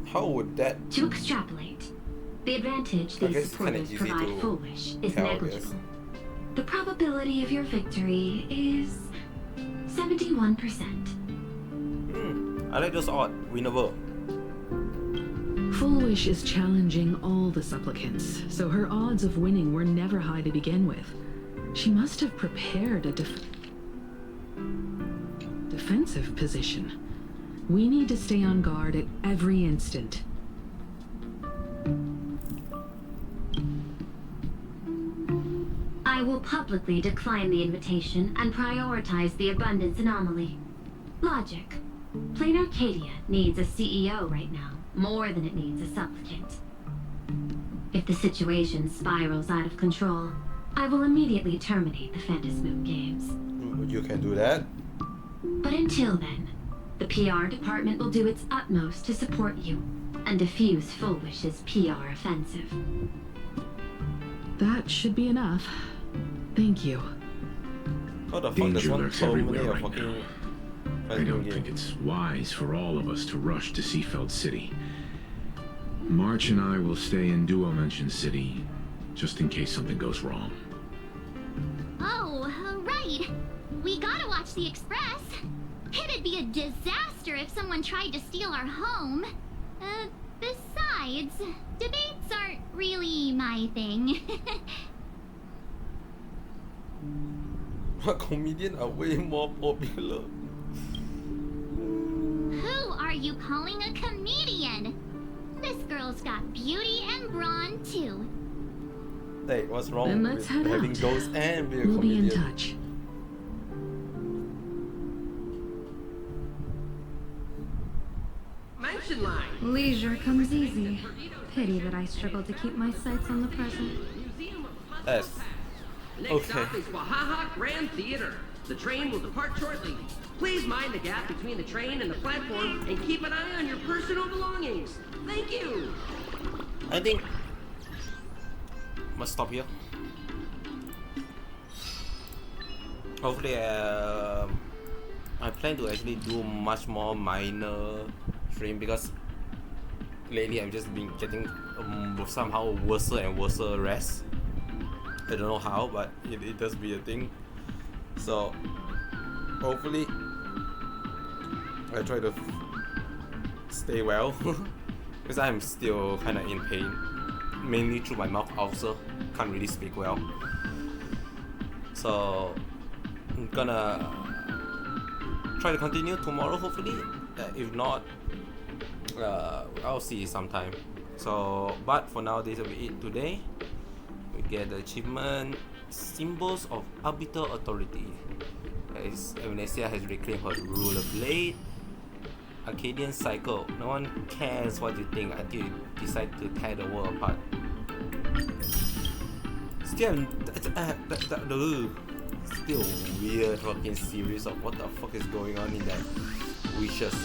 How would that... To extrapolate, the advantage these supporters provide Full Wish is negligible. The probability of your victory is 71%. I like those odds. Winnable. Full Wish is challenging all the supplicants, so her odds of winning were never high to begin with. She must have prepared a defensive position. We need to stay on guard at every instant. I will publicly decline the invitation and prioritize the abundance anomaly. Logic. Plain Arcadia needs a CEO right now, more than it needs a supplicant. If the situation spirals out of control, I will immediately terminate the Phantasmoon Games. You can do that. But until then, the PR department will do its utmost to support you and defuse Full Wish's PR offensive. That should be enough. Thank you. How the fuck Danger does one lurks so many everywhere of right fucking... now. I don't think it's wise for all of us to rush to Seafeld City. March and I will stay in Duo Mansion City, just in case something goes wrong. Oh, right. We gotta watch the Express. It'd be a disaster if someone tried to steal our home. Besides, debates aren't really my thing. What comedian are way more popular? Who are you calling a comedian? This girl's got beauty and brawn too. Hey, what's wrong Then with let's head having out. those and be a We'll comedian? be in touch. Mansion line. Leisure comes easy. Pity that I struggle to keep my sights on the present. Yes. Next Okay. stop is Wahaha Grand Theater. The train will depart shortly. Please mind the gap between the train and the platform and keep an eye on your personal belongings. Thank you. I think must stop here. Hopefully, I plan to actually do much more minor stream because lately I've just been getting somehow worse and worse rest. I don't know how, but it does be a thing. So hopefully I try to stay well because I'm still kind of in pain, mainly through my mouth ulcer. Can't really speak well. So I'm gonna try to continue tomorrow hopefully. If not, I'll see sometime. So but for now, this will be it today. We get the achievement Symbols of Arbiter Authority. Amnesia has reclaimed her ruler blade. Arcadian Cycle. No one cares what you think until you decide to tear the world apart. Still weird fucking series of what the fuck is going on in that wishes.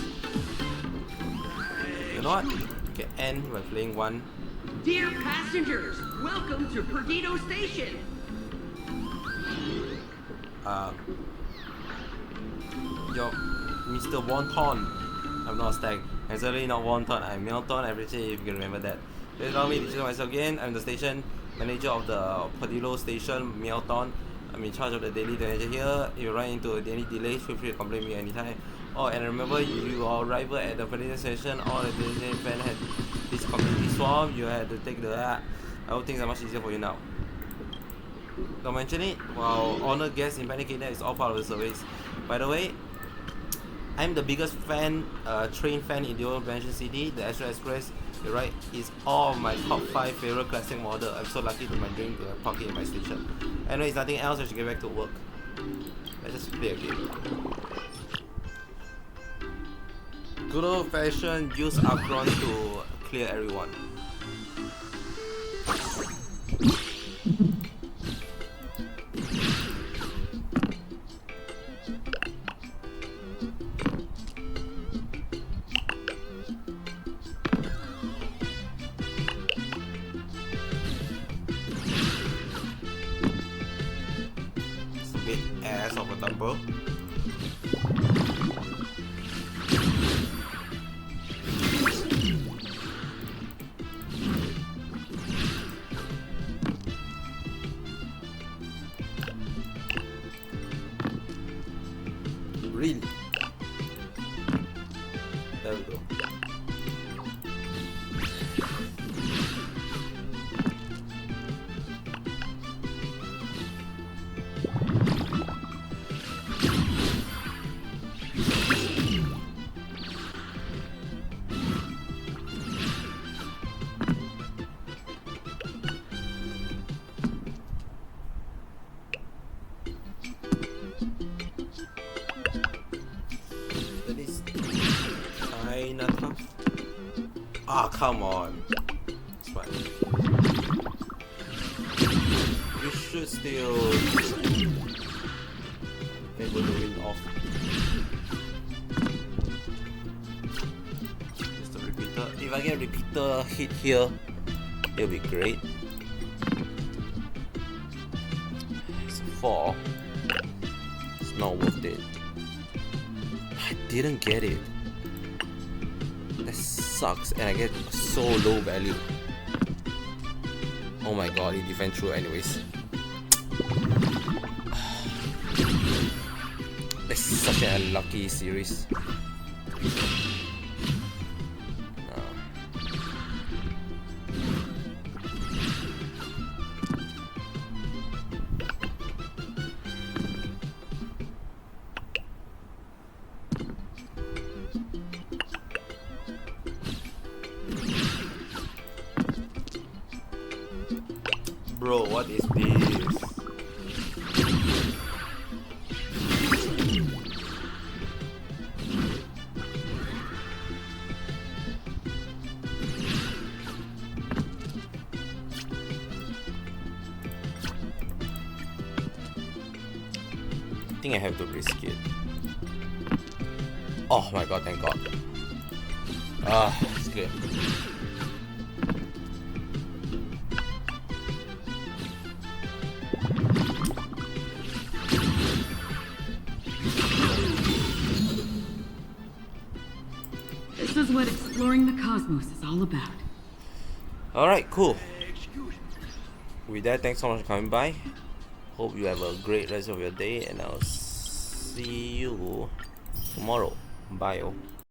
You know what? We can end by playing one. Dear passengers, welcome to Perdido Station. Yo, Mr. Wonton. I'm not a stag. I'm certainly not Wonton. I'm Milton. I appreciate if you can remember that. Please allow me to introduce myself again. I'm the station manager of the Perdido Station, Milton. I'm in charge of the daily manager here. If you run into any delays, feel free to complain me anytime. Oh, and remember, your arrival at the Perdido Station or the destination event had this completely swamped. You had to take the I hope things are much easier for you now. Don't mention it. While honored guests in Panic Kingdom is all part of the service. By the way, I'm the biggest fan, train fan in the old Mansion City. The Astro Express, you're right, is all my top 5 favorite classic model. I'm so lucky to my dream to park it in my station. Anyway, it's nothing else. I should get back to work. Let's just play a game. Good old fashioned use Akron to clear everyone. It's a bit ass of a dumbbell. Really? There we go. That is kinda tough. Ah, come on. It's fine. You should still be able to win off. Just a repeater. If I get a repeater hit here, it'll be great. It's 4. It's not worth it. I didn't get it. That sucks, and I get so low value. Oh my god, it defends through anyways. It's such an unlucky series. Bro, what is this? I think I have to risk it. Oh my god, thank god. Ah, it's clear. This is what exploring the cosmos is all about. Alright, cool. With that, thanks so much for coming by. Hope you have a great rest of your day, and I'll see you tomorrow. Bye.